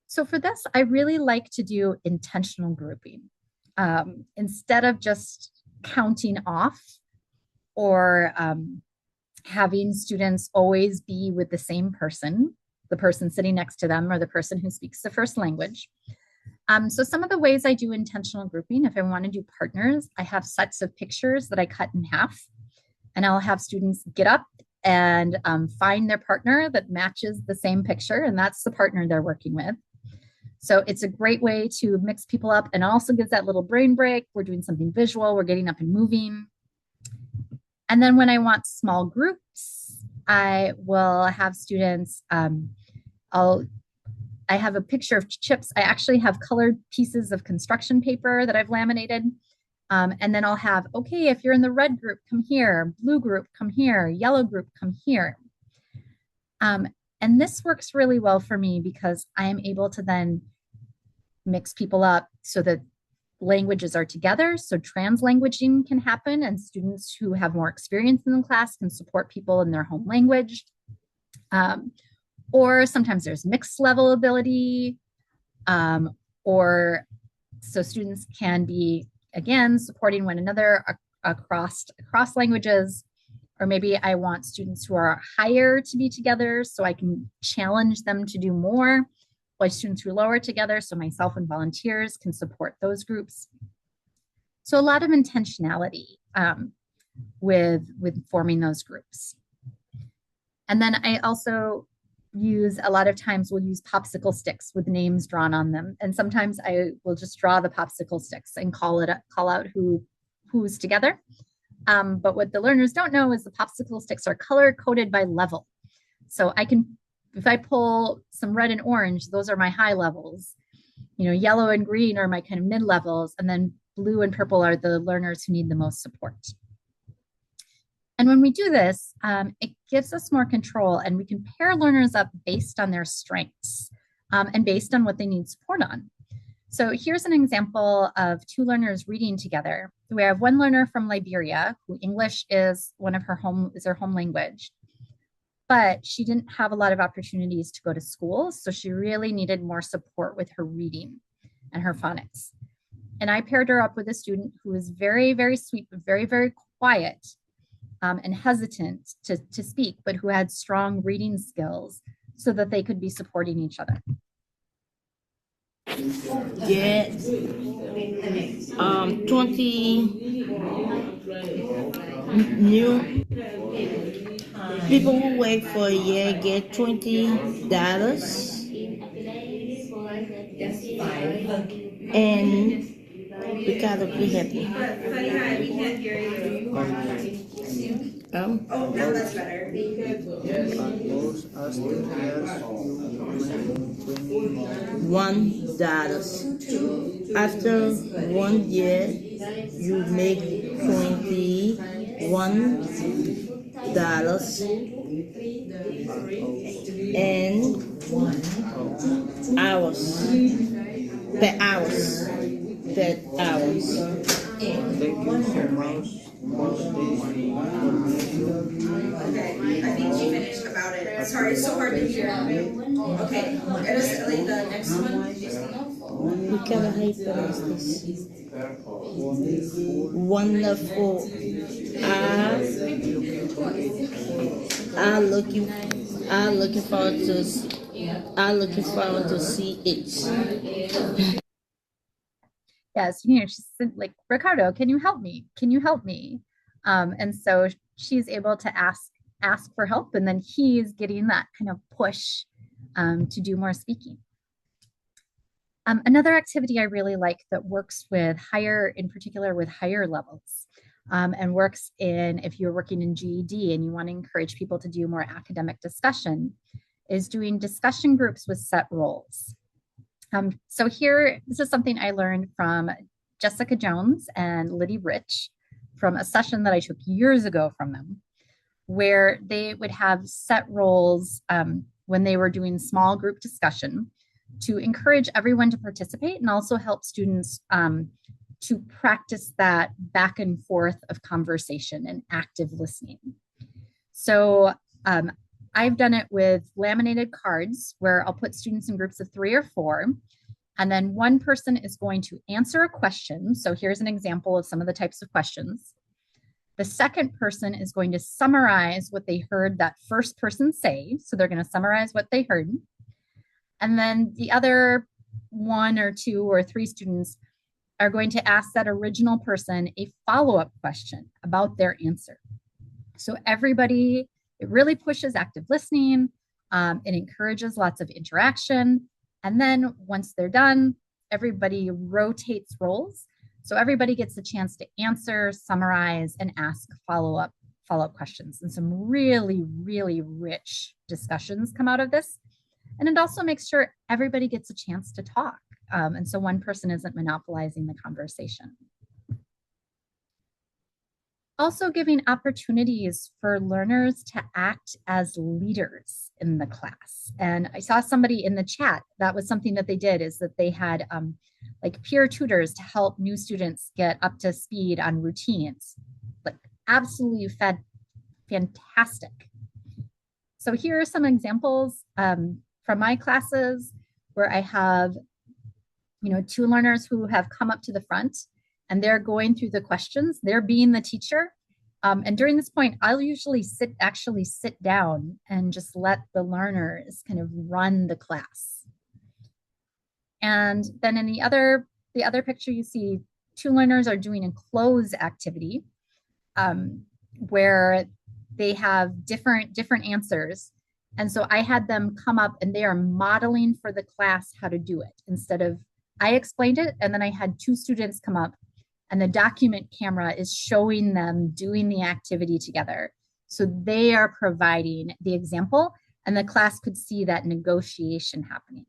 So for this, I really like to do intentional grouping. Instead of just counting off or having students always be with the same person, the person sitting next to them or the person who speaks the first language. So some of the ways I do intentional grouping, if I want to do partners, I have sets of pictures that I cut in half and I'll have students get up and find their partner that matches the same picture, and that's the partner they're working with. So it's a great way to mix people up and also gives that little brain break. We're doing something visual, we're getting up and moving. And then when I want small groups, I will have students, I have a picture of chips. I actually have colored pieces of construction paper that I've laminated. And then I'll have, okay, if you're in the red group, come here, blue group, come here, yellow group, come here. And this works really well for me because I am able to then mix people up so that languages are together. So translanguaging can happen and students who have more experience in the class can support people in their home language. Or sometimes there's mixed level ability, or so students can be, again, supporting one another across languages, or maybe I want students who are higher to be together so I can challenge them to do more, while students who are lower together, so myself and volunteers can support those groups. So a lot of intentionality with forming those groups. And then I also use, a lot of times we'll use popsicle sticks with names drawn on them. And sometimes I will just draw the popsicle sticks and call out who's together. But what the learners don't know is the popsicle sticks are color coded by level. So I can, if I pull some red and orange, those are my high levels. You know, yellow and green are my kind of mid levels, and then blue and purple are the learners who need the most support. And when we do this, it gives us more control and we can pair learners up based on their strengths and based on what they need support on. So here's an example of 2 learners reading together. We have one learner from Liberia who English is her home language, but she didn't have a lot of opportunities to go to school. So she really needed more support with her reading and her phonics. And I paired her up with a student who was very, very sweet, but very, very quiet. And hesitant to speak, but who had strong reading skills so that they could be supporting each other. Get 20 new people who work for a year get $20, and we gotta be happy. Funny how we can't hear you. Oh, now that's better. $1. After 1 year, you make $21, and hours per hours per hours. Thank you so much. I think she finished about it. Sorry, it's so hard to hear. Okay, it is like the next one. We can how pronounce this. Wonderful. I'm looking forward to see it. Yes, she said, like, Ricardo, can you help me? Can you help me? And so she's able to ask for help, and then he's getting that kind of push to do more speaking. Another activity I really like that works with in particular with higher levels, and works if you're working in GED and you want to encourage people to do more academic discussion, is doing discussion groups with set roles. So here, this is something I learned from Jessica Jones and Liddy Rich from a session that I took years ago from them, where they would have set roles when they were doing small group discussion to encourage everyone to participate and also help students to practice that back and forth of conversation and active listening. So I've done it with laminated cards where I'll put students in groups of 3 or 4, and then one person is going to answer a question. So here's an example of some of the types of questions. The second person is going to summarize what they heard that first person say. So they're going to summarize what they heard. And then the other 1 or 2 or 3 students are going to ask that original person a follow-up question about their answer. So everybody, it really pushes active listening. It encourages lots of interaction. And then once they're done, everybody rotates roles. So everybody gets the chance to answer, summarize, and ask follow-up questions. And some really, really rich discussions come out of this. And it also makes sure everybody gets a chance to talk. And so one person isn't monopolizing the conversation. Also giving opportunities for learners to act as leaders in the class. And I saw somebody in the chat, that was something that they did, is that they had like peer tutors to help new students get up to speed on routines. Like absolutely fantastic. So here are some examples from my classes where I have 2 learners who have come up to the front and they're going through the questions. They're being the teacher. And during this point, I'll usually actually sit down and just let the learners kind of run the class. And then in the other picture, you see 2 learners are doing a close activity where they have different answers. And so I had them come up and they are modeling for the class how to do it. I explained it, and then I had 2 students come up, and the document camera is showing them doing the activity together. So they are providing the example, and the class could see that negotiation happening.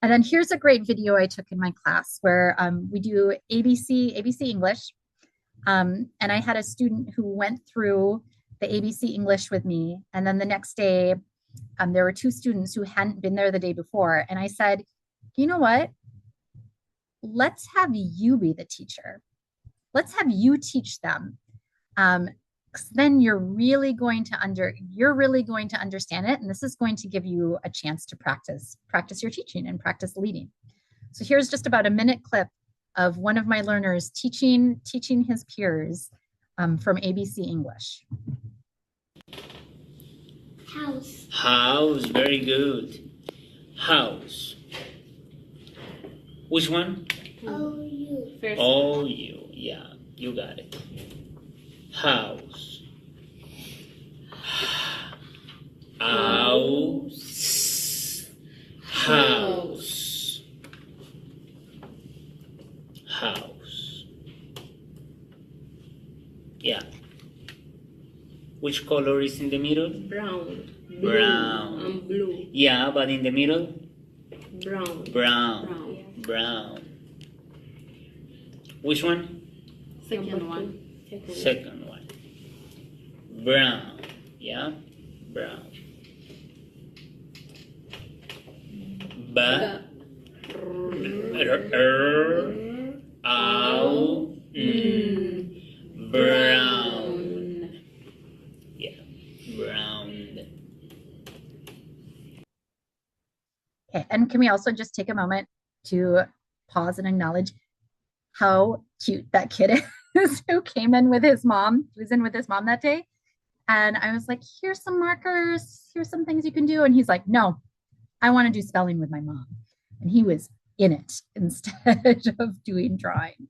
And then here's a great video I took in my class where we do ABC English. And I had a student who went through the ABC English with me. And then the next day, there were 2 students who hadn't been there the day before. And I said, you know what? Let's have you be the teacher. Let's have you teach them. Then you're really going to understand it. And this is going to give you a chance to practice your teaching and practice leading. So here's just about a minute clip of one of my learners teaching his peers from ABC English. House, very good. House. Which one? OU. OU, yeah, you got it. House. House. House. House. Yeah. Which color is in the middle? Brown. Brown. And blue. Yeah, but in the middle? Brown. Brown. Brown. Which one? Second one. Second one. Brown. Yeah, brown. Ba, ow, brown. Yeah, brown. Okay, and can we also just take a moment to pause and acknowledge how cute that kid is who came in with his mom, who was in with his mom that day. And I was like, here's some markers, here's some things you can do. And he's like, no, I want to do spelling with my mom. And he was in it instead of doing drawing.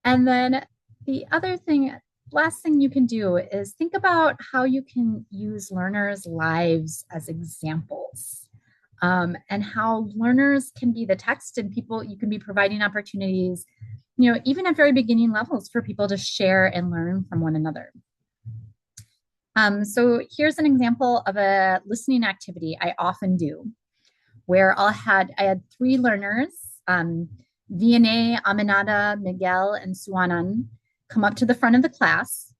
And then the other thing, last thing you can do is think about how you can use learners' lives as examples. And how learners can be the text and people, you can be providing opportunities, even at very beginning levels for people to share and learn from one another. So here's an example of a listening activity I often do, where I had 3 learners, Vianney, Aminata, Miguel, and Suanan, come up to the front of the class.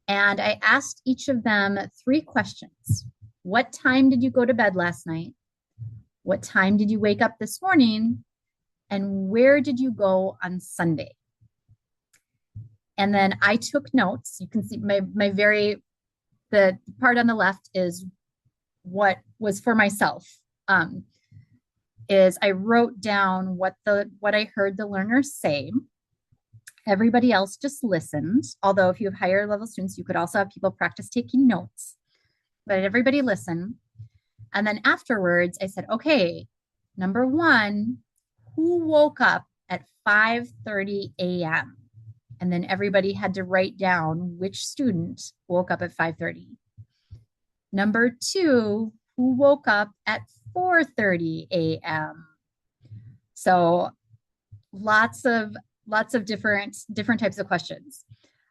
And I asked each of them 3 questions. What time did you go to bed last night? What time did you wake up this morning? And where did you go on Sunday? And then I took notes. You can see the part on the left is what was for myself. Is I wrote down what I heard the learners say. Everybody else just listened. Although if you have higher level students, you could also have people practice taking notes. But everybody listened. And then afterwards, I said, okay, number 1, who woke up at 5:30 a.m.? And then everybody had to write down which student woke up at 5:30. Number 2, who woke up at 4:30 a.m.? So lots of different types of questions.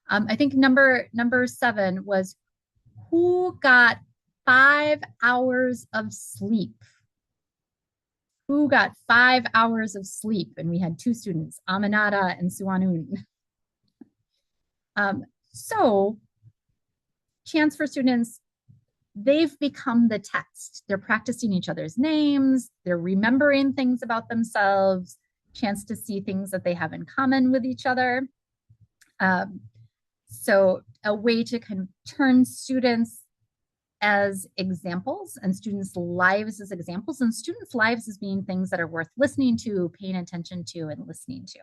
I think number 7 was who got 5 hours of sleep? Who got 5 hours of sleep? And we had 2 students, Aminata and Suanun. So chance for students, they've become the text. They're practicing each other's names. They're remembering things about themselves, chance to see things that they have in common with each other. So a way to kind of turn students as examples and students' lives as examples, and students' lives as being things that are worth listening to, paying attention to, and listening to.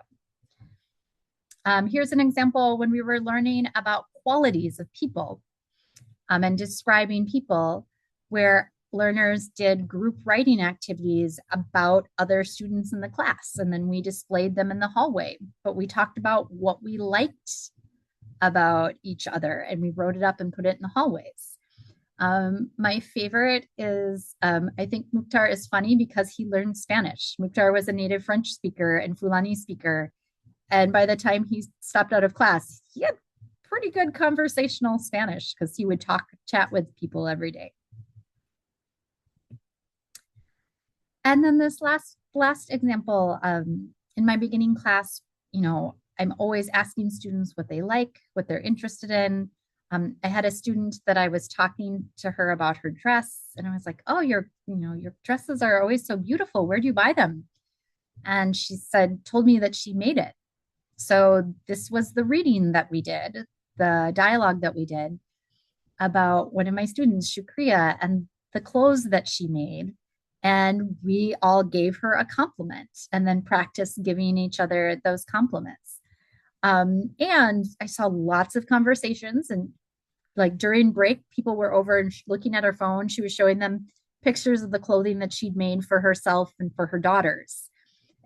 Here's an example when we were learning about qualities of people and describing people, where learners did group writing activities about other students in the class, and then we displayed them in the hallway. But we talked about what we liked about each other, and we wrote it up and put it in the hallways. My favorite is, I think Mukhtar is funny because he learned Spanish. Mukhtar was a native French speaker and Fulani speaker. And by the time he stopped out of class, he had pretty good conversational Spanish because he would chat with people every day. And then this last example, in my beginning class, I'm always asking students what they like, what they're interested in. I had a student that I was talking to her about her dress, and I was like, oh, your dresses are always so beautiful. Where do you buy them? And she told me that she made it. So this was the reading that we did, the dialogue that we did about one of my students, Shukriya, and the clothes that she made. And we all gave her a compliment and then practiced giving each other those compliments. And I saw lots of conversations, and like during break, people were over and looking at her phone. She was showing them pictures of the clothing that she'd made for herself and for her daughters.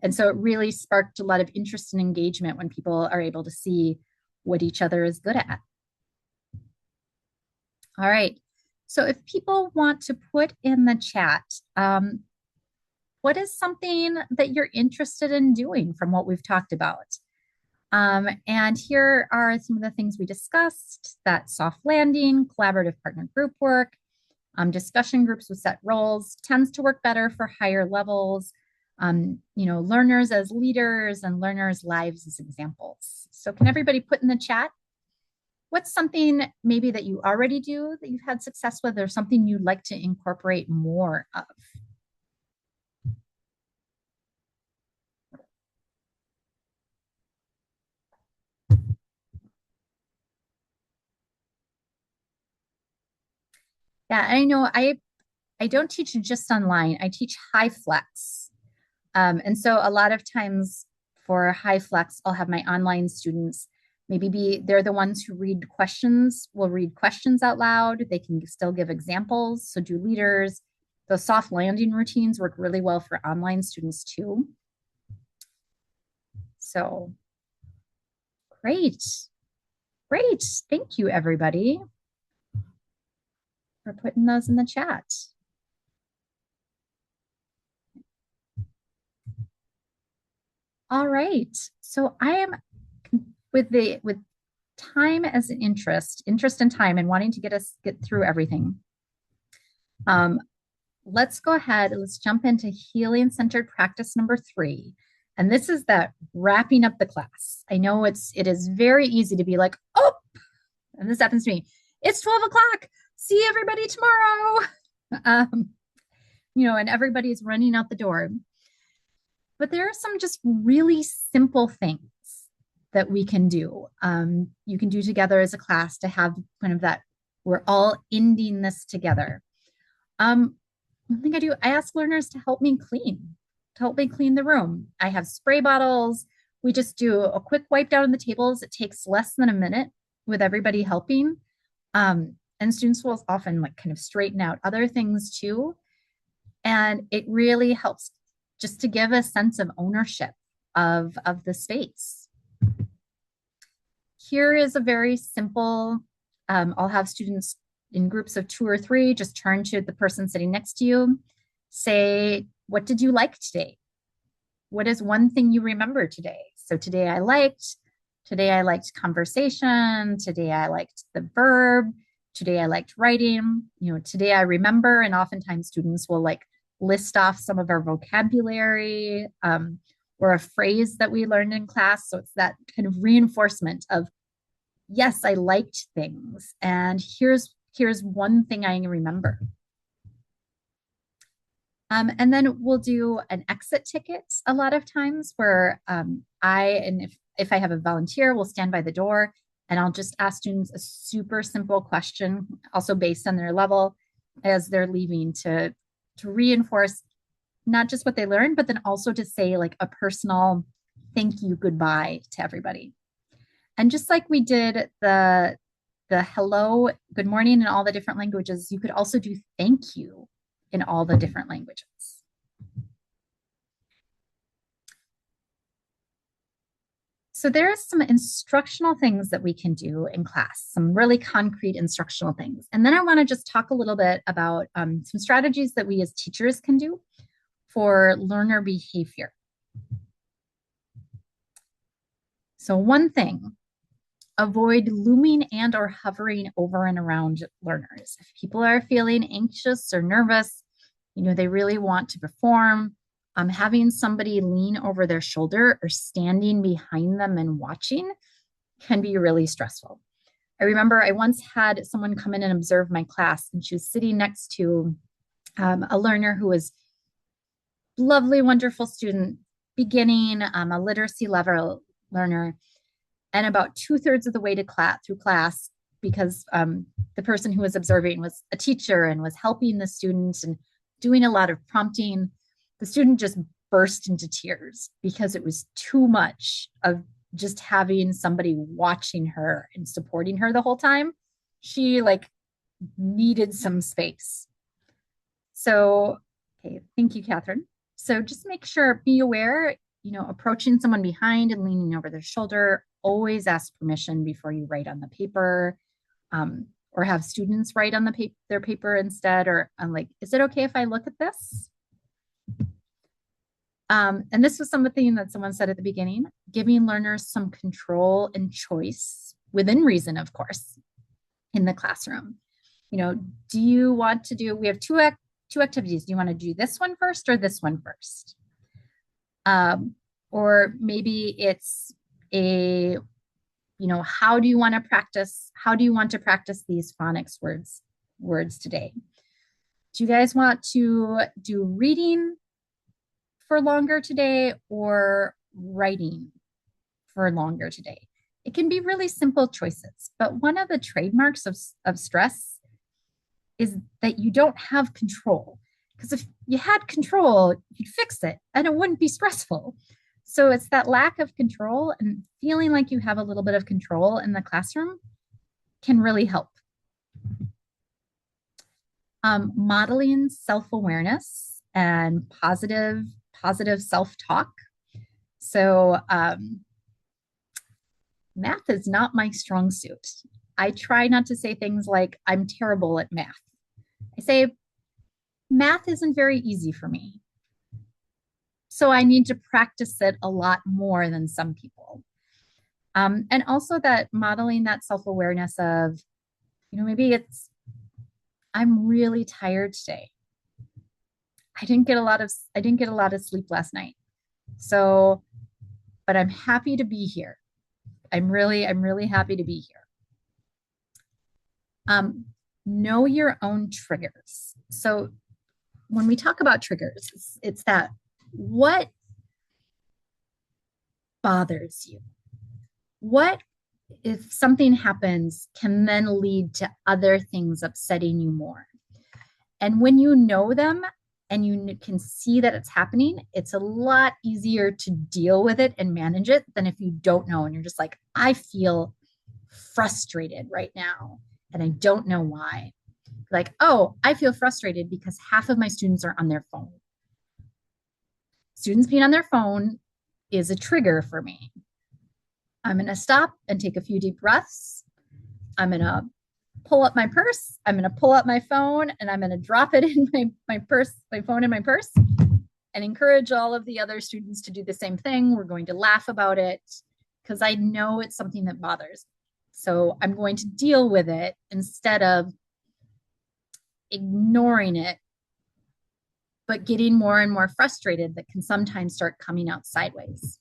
And so it really sparked a lot of interest and engagement when people are able to see what each other is good at. All right. So if people want to put in the chat, what is something that you're interested in doing from what we've talked about? And here are some of the things we discussed: that soft landing, collaborative partner group work, discussion groups with set roles tends to work better for higher levels, learners as leaders and learners' lives as examples. So can everybody put in the chat what's something maybe that you already do that you've had success with, or something you'd like to incorporate more of? Yeah, I know I don't teach just online. I teach high flex. And so a lot of times for high flex, I'll have my online students they're the ones who will read questions out loud. They can still give examples. So do leaders. Those soft landing routines work really well for online students too. So great. Great. Thank you, everybody, for putting those in the chat. All right. So I am with time as an interest in time and wanting to get through everything. Let's go ahead. Let's jump into healing centered practice number 3. And this is that wrapping up the class. I know it is very easy to be like, oh, and this happens to me. It's 12 o'clock. See everybody tomorrow. And everybody's running out the door. But there are some just really simple things that we can do. You can do together as a class to have kind of that, we're all ending this together. One thing I do, I ask learners to help me clean the room. I have spray bottles. We just do a quick wipe down on the tables. It takes less than a minute with everybody helping. And students will often kind of straighten out other things too. And it really helps just to give a sense of ownership of the space. Here is a very simple, I'll have students in groups of 2 or 3, just turn to the person sitting next to you, say, what did you like today? What is one thing you remember today? So today I liked conversation. Today I liked the verb. Today I liked writing. Today I remember, and oftentimes students will list off some of our vocabulary or a phrase that we learned in class. So it's that kind of reinforcement of, yes, I liked things. And here's one thing I remember. And then we'll do an exit ticket a lot of times where if I have a volunteer, we'll stand by the door and I'll just ask students a super simple question, also based on their level, as they're leaving to reinforce not just what they learned, but then also to say a personal thank you, goodbye to everybody. And just like we did the hello, good morning in all the different languages, you could also do thank you in all the different languages. So there are some instructional things that we can do in class, some really concrete instructional things. And then I want to just talk a little bit about some strategies that we as teachers can do for learner behavior. So one thing, avoid looming and or hovering over and around learners. If people are feeling anxious or nervous, they really want to perform, having somebody lean over their shoulder or standing behind them and watching can be really stressful. I remember I once had someone come in and observe my class, and she was sitting next to a learner who was lovely, wonderful student, beginning, a literacy level learner. And about 2/3 of the way through class, because the person who was observing was a teacher and was helping the students and doing a lot of prompting, the student just burst into tears because it was too much of just having somebody watching her and supporting her the whole time. She needed some space. So, okay, thank you, Catherine. So just make sure, be aware, approaching someone behind and leaning over their shoulder, always ask permission before you write on the paper, or have students write on their paper instead, or is it okay if I look at this? And this was something that someone said at the beginning, giving learners some control and choice within reason, of course, in the classroom. Do you want to do, we have two activities. Do you want to do this one first or this one first? Or maybe it's how do you want to practice? How do you want to practice these phonics words today? Do you guys want to do reading for longer today or writing for longer today? It can be really simple choices, but one of the trademarks of stress is that you don't have control. Because if you had control, you'd fix it and it wouldn't be stressful. So it's that lack of control, and feeling like you have a little bit of control in the classroom can really help. Modeling self-awareness and positive self-talk. So math is not my strong suit. I try not to say things like, I'm terrible at math. I say, math isn't very easy for me. So I need to practice it a lot more than some people. And also that modeling that self-awareness of, maybe it's, I'm really tired today. I didn't get a lot of sleep last night. So, but I'm happy to be here. I'm really happy to be here. Know your own triggers. So when we talk about triggers, it's that what bothers you? What if something happens can then lead to other things upsetting you more? And when you know them and you can see that it's happening, it's a lot easier to deal with it and manage it than if you don't know and you're just like, I feel frustrated right now and I don't know why. Like, oh, I feel frustrated because half of my students are on their phone. Students being on their phone is a trigger for me. I'm going to stop and take a few deep breaths. I'm going to pull up my purse. I'm going to pull up my phone and I'm going to drop it in my purse, my phone in my purse, and encourage all of the other students to do the same thing. We're going to laugh about it because I know it's something that bothers me. So I'm going to deal with it instead of ignoring it, but getting more and more frustrated that can sometimes start coming out sideways.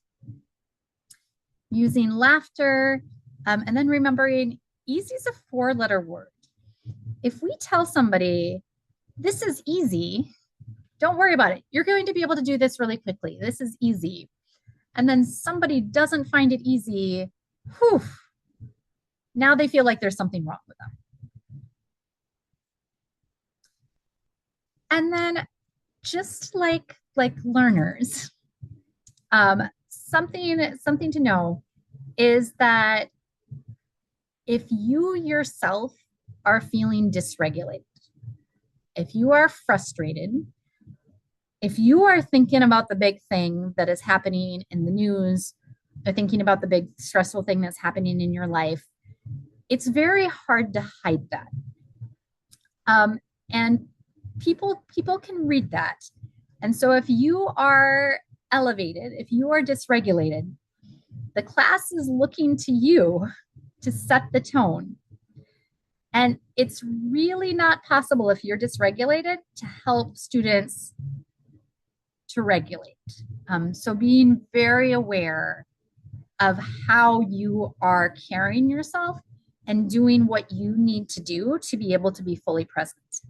Using laughter, and then remembering easy is a 4-letter word. If we tell somebody, this is easy, don't worry about it. You're going to be able to do this really quickly. This is easy. And then somebody doesn't find it easy, whew, now they feel like there's something wrong with them. And then just like learners, something to know is that if you yourself are feeling dysregulated, if you are frustrated, if you are thinking about the big thing that is happening in the news, or thinking about the big stressful thing that's happening in your life, it's very hard to hide that. And people can read that. And so if you are elevated, if you are dysregulated, the class is looking to you to set the tone. And it's really not possible if you're dysregulated to help students to regulate. So being very aware of how you are carrying yourself and doing what you need to do to be able to be fully present.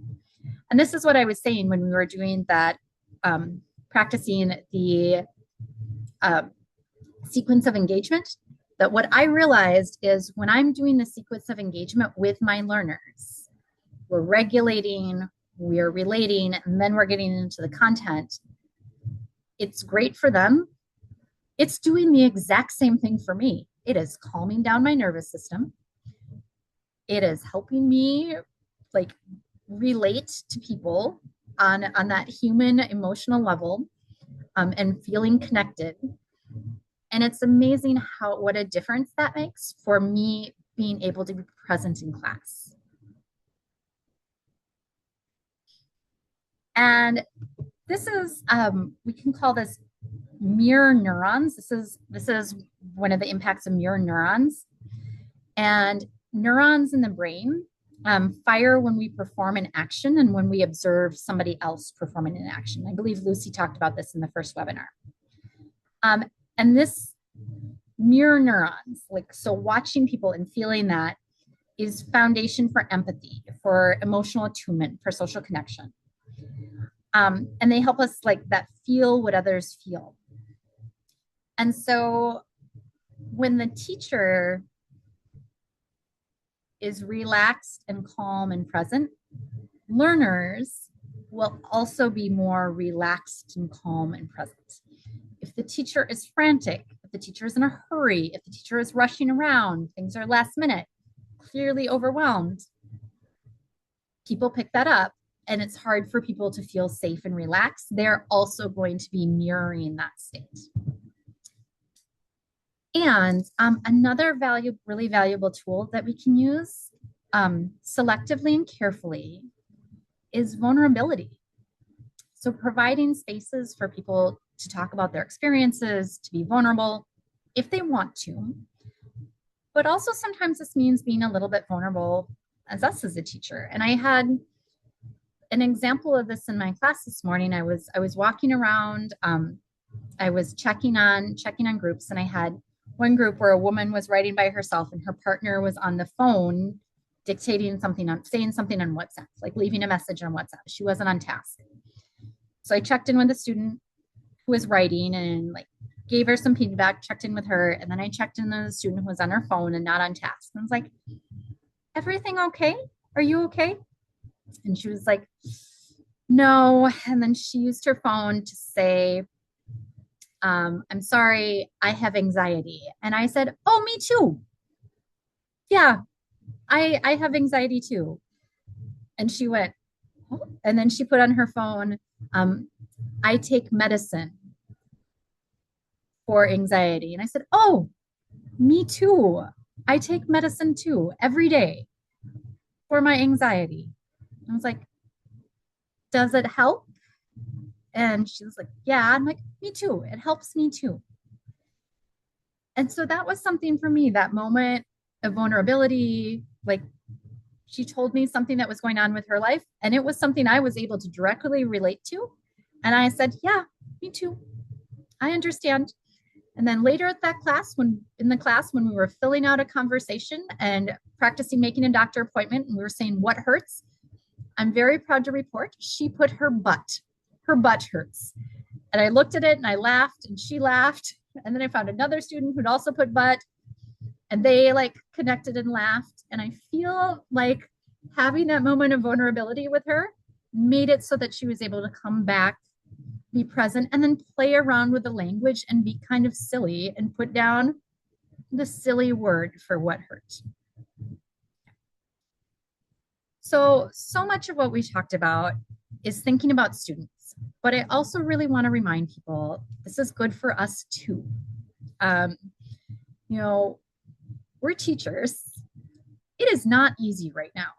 And this is what I was saying when we were doing that, practicing the sequence of engagement, that what I realized is when I'm doing the sequence of engagement with my learners, we're regulating, we're relating, and then we're getting into the content. It's great for them. It's doing the exact same thing for me. It is calming down my nervous system. It is helping me relate to people on that human emotional level, and feeling connected. And it's amazing what a difference that makes for me being able to be present in class. And this is, we can call this mirror neurons. This is one of the impacts of mirror neurons. And neurons in the brain fire when we perform an action and when we observe somebody else performing an action. I believe Lucy talked about this in the first webinar. And this mirror neurons. Like, so watching people and feeling that is foundation for empathy, for emotional attunement, for social connection. And they help us like that feel what others feel. And so when the teacher is relaxed and calm and present, learners will also be more relaxed and calm and present. If the teacher is frantic, if the teacher is in a hurry, if the teacher is rushing around, things are last minute, clearly overwhelmed, people pick that up and it's hard for people to feel safe and relaxed. They're also going to be mirroring that state. And another really valuable tool that we can use selectively and carefully is vulnerability. So providing spaces for people to talk about their experiences, to be vulnerable if they want to. But also sometimes this means being a little bit vulnerable as us as a teacher. And I had an example of this in my class this morning. I was walking around, I was checking on groups, and I had one group where a woman was writing by herself and her partner was on the phone dictating something, saying something on WhatsApp, like leaving a message on WhatsApp. She wasn't on task. So I checked in with the student who was writing and like gave her some feedback, checked in with her, and then I checked in with the student who was on her phone and not on task. And I was like, everything okay? Are you okay? And she was like, no. And then she used her phone to say, I'm sorry, I have anxiety. And I said, oh, me too. Yeah, I have anxiety too. And she went, oh. And then she put on her phone, I take medicine for anxiety. And I said, oh, me too. I take medicine too every day for my anxiety. I was like, does it help? And she was like, yeah. I'm like, me too. It helps me too. And so that was something for me, that moment of vulnerability. Like, she told me something that was going on with her life, and it was something I was able to directly relate to. And I said, yeah, me too. I understand. And then later at that class, when we were filling out a conversation and practicing making a doctor appointment, and we were saying what hurts, I'm very proud to report she put her butt hurts. And I looked at it and I laughed and she laughed. And then I found another student who'd also put butt, and they like connected and laughed. And I feel like having that moment of vulnerability with her made it so that she was able to come back, be present, and then play around with the language and be kind of silly and put down the silly word for what hurt. So much of what we talked about is thinking about students, but I also really want to remind people this is good for us too. We're teachers. It is not easy right now.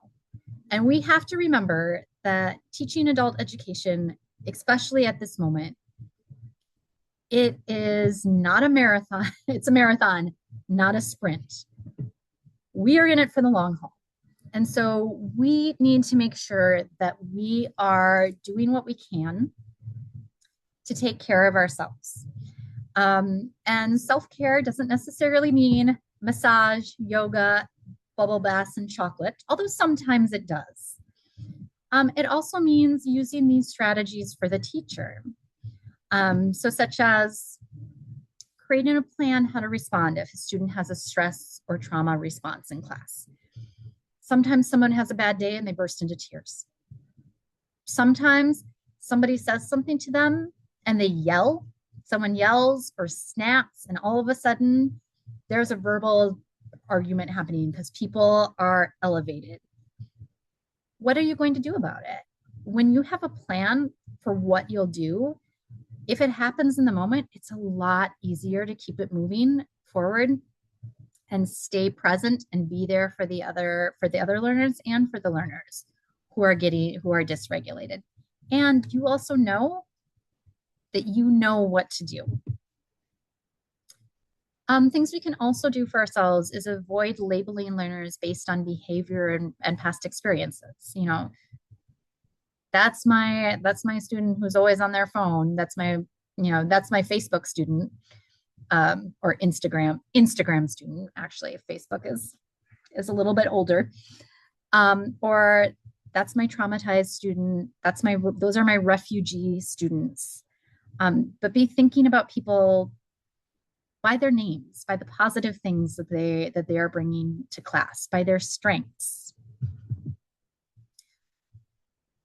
And we have to remember that teaching adult education, especially at this moment, it is not a marathon. It's a marathon, not a sprint. We are in it for the long haul. And so we need to make sure that we are doing what we can to take care of ourselves. And self-care doesn't necessarily mean massage, yoga, bubble baths, and chocolate, although sometimes it does. It also means using these strategies for the teacher. So such as creating a plan how to respond if a student has a stress or trauma response in class. Sometimes someone has a bad day and they burst into tears. Sometimes somebody says something to them and they yell. Someone yells or snaps, and all of a sudden there's a verbal argument happening because people are elevated. What are you going to do about it? When you have a plan for what you'll do, if it happens in the moment, it's a lot easier to keep it moving forward and stay present and be there for the other learners and for the learners who are dysregulated. And you also know that you know what to do. Things we can also do for ourselves is avoid labeling learners based on behavior and past experiences. That's my student who's always on their phone. That's my Facebook student. or Instagram student, actually. Facebook is a little bit older. Or that's my traumatized student. Those are my refugee students. But be thinking about people by their names, by the positive things that they are bringing to class, by their strengths.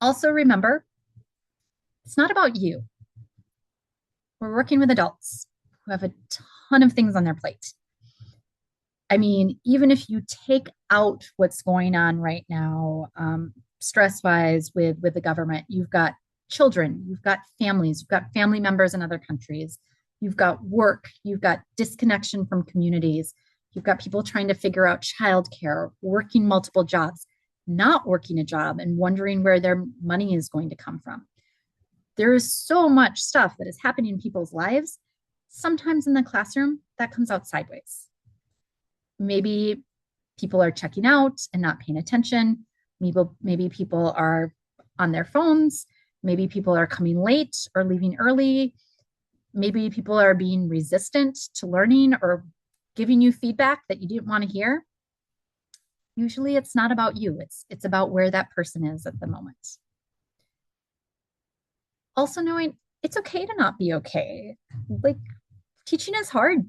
Also remember, it's not about you. We're working with adults who have a ton of things on their plate. I mean, even if you take out what's going on right now, stress-wise with the government, you've got children, you've got families, you've got family members in other countries, you've got work, you've got disconnection from communities, you've got people trying to figure out childcare, working multiple jobs, not working a job and wondering where their money is going to come from. There is so much stuff that is happening in people's lives. Sometimes in the classroom, that comes out sideways. Maybe people are checking out and not paying attention. Maybe people are on their phones. Maybe people are coming late or leaving early. Maybe people are being resistant to learning or giving you feedback that you didn't want to hear. Usually it's not about you. It's about where that person is at the moment. Also knowing it's okay to not be okay. Like, teaching is hard.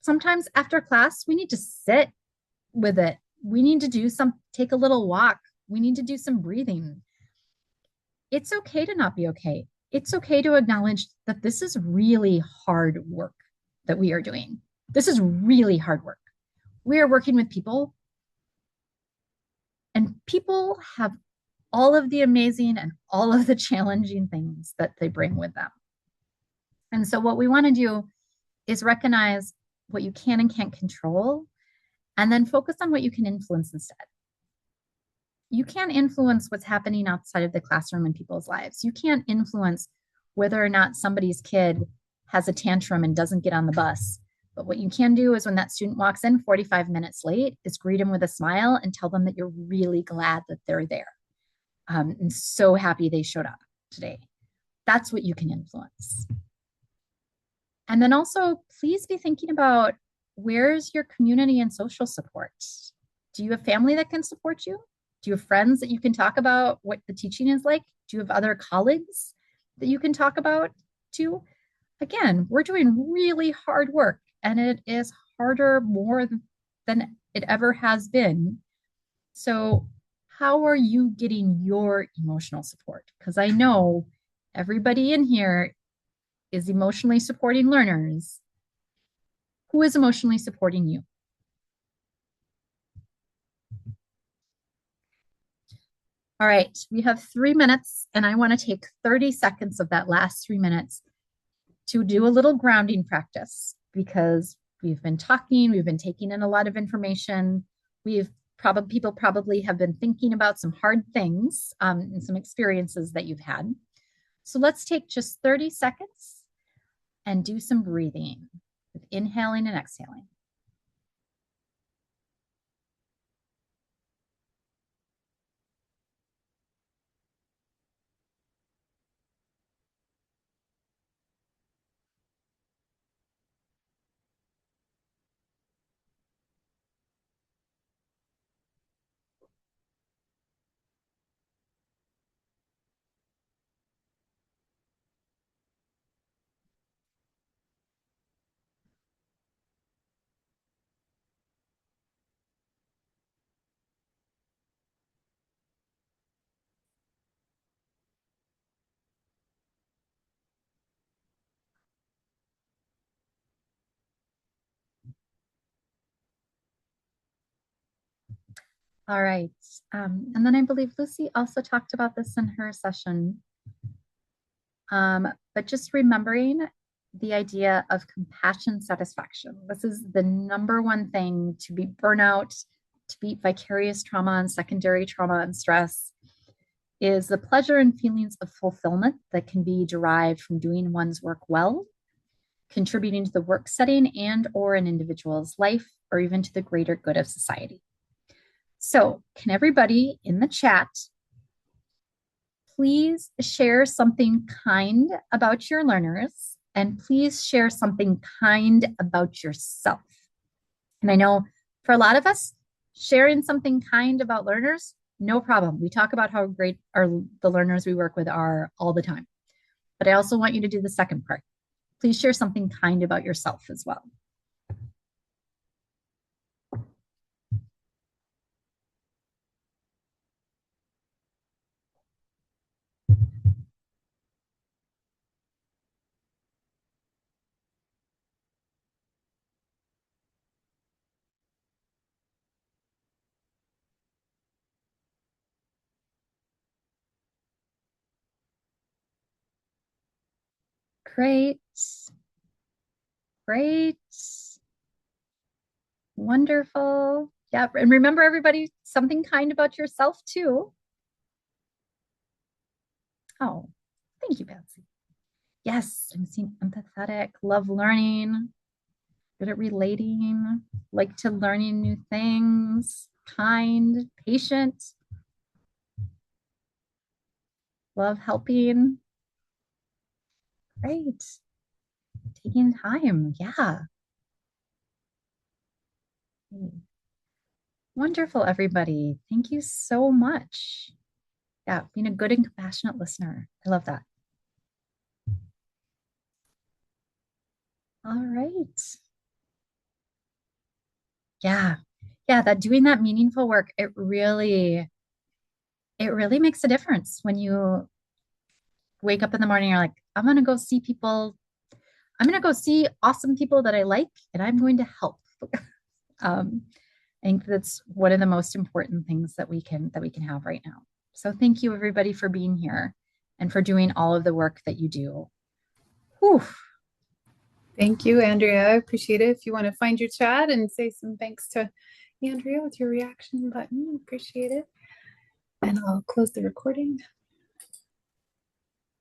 Sometimes after class, we need to sit with it. We need to take a little walk. We need to do some breathing. It's okay to not be okay. It's okay to acknowledge that this is really hard work that we are doing. This is really hard work. We are working with people, and people have all of the amazing and all of the challenging things that they bring with them. And so what we want to do is recognize what you can and can't control, and then focus on what you can influence instead. You can't influence what's happening outside of the classroom in people's lives. You can't influence whether or not somebody's kid has a tantrum and doesn't get on the bus. But what you can do is when that student walks in 45 minutes late, is greet them with a smile and tell them that you're really glad that they're there. And so happy they showed up today. That's what you can influence. And then also, please be thinking about, where's your community and social support? Do you have family that can support you? Do you have friends that you can talk about what the teaching is like? Do you have other colleagues that you can talk about to? Again, we're doing really hard work, and it is harder more than it ever has been. So how are you getting your emotional support? Because I know everybody in here is emotionally supporting learners. Who is emotionally supporting you? All right, we have 3 minutes, and I want to take 30 seconds of that last 3 minutes to do a little grounding practice, because we've been talking, we've been taking in a lot of information. People probably have been thinking about some hard things and some experiences that you've had. So let's take just 30 seconds and do some breathing with inhaling and exhaling. All right. And then I believe Lucy also talked about this in her session. But just remembering the idea of compassion satisfaction. This is the number one thing to beat burnout, to beat vicarious trauma and secondary trauma and stress, is the pleasure and feelings of fulfillment that can be derived from doing one's work well, contributing to the work setting and or an individual's life, or even to the greater good of society. So can everybody in the chat please share something kind about your learners And please share something kind about yourself. And I know for a lot of us, sharing something kind about learners, no problem. We talk about how great the learners we work with are all the time. But I also want you to do the second part. Please share something kind about yourself as well. Great. Great. Wonderful. Yeah. And remember, everybody, something kind about yourself too. Oh, thank you, Betsy. Yes, I'm seeing empathetic, love learning, good at relating, like to learning new things, kind, patient, love helping. Great. Taking time. Yeah. Wonderful, everybody. Thank you so much. Yeah, being a good and compassionate listener. I love that. All right. Yeah. Yeah, that doing that meaningful work, it really makes a difference when you wake up in the morning, you're like, I'm gonna go see people, I'm gonna go see awesome people that I like, and I'm going to help. I think that's one of the most important things that we can have right now. So thank you, everybody, for being here and for doing all of the work that you do. Whew. Thank you, Andrea. I appreciate it. If you want to find your chat and say some thanks to Andrea with your reaction button, appreciate it. And I'll close the recording.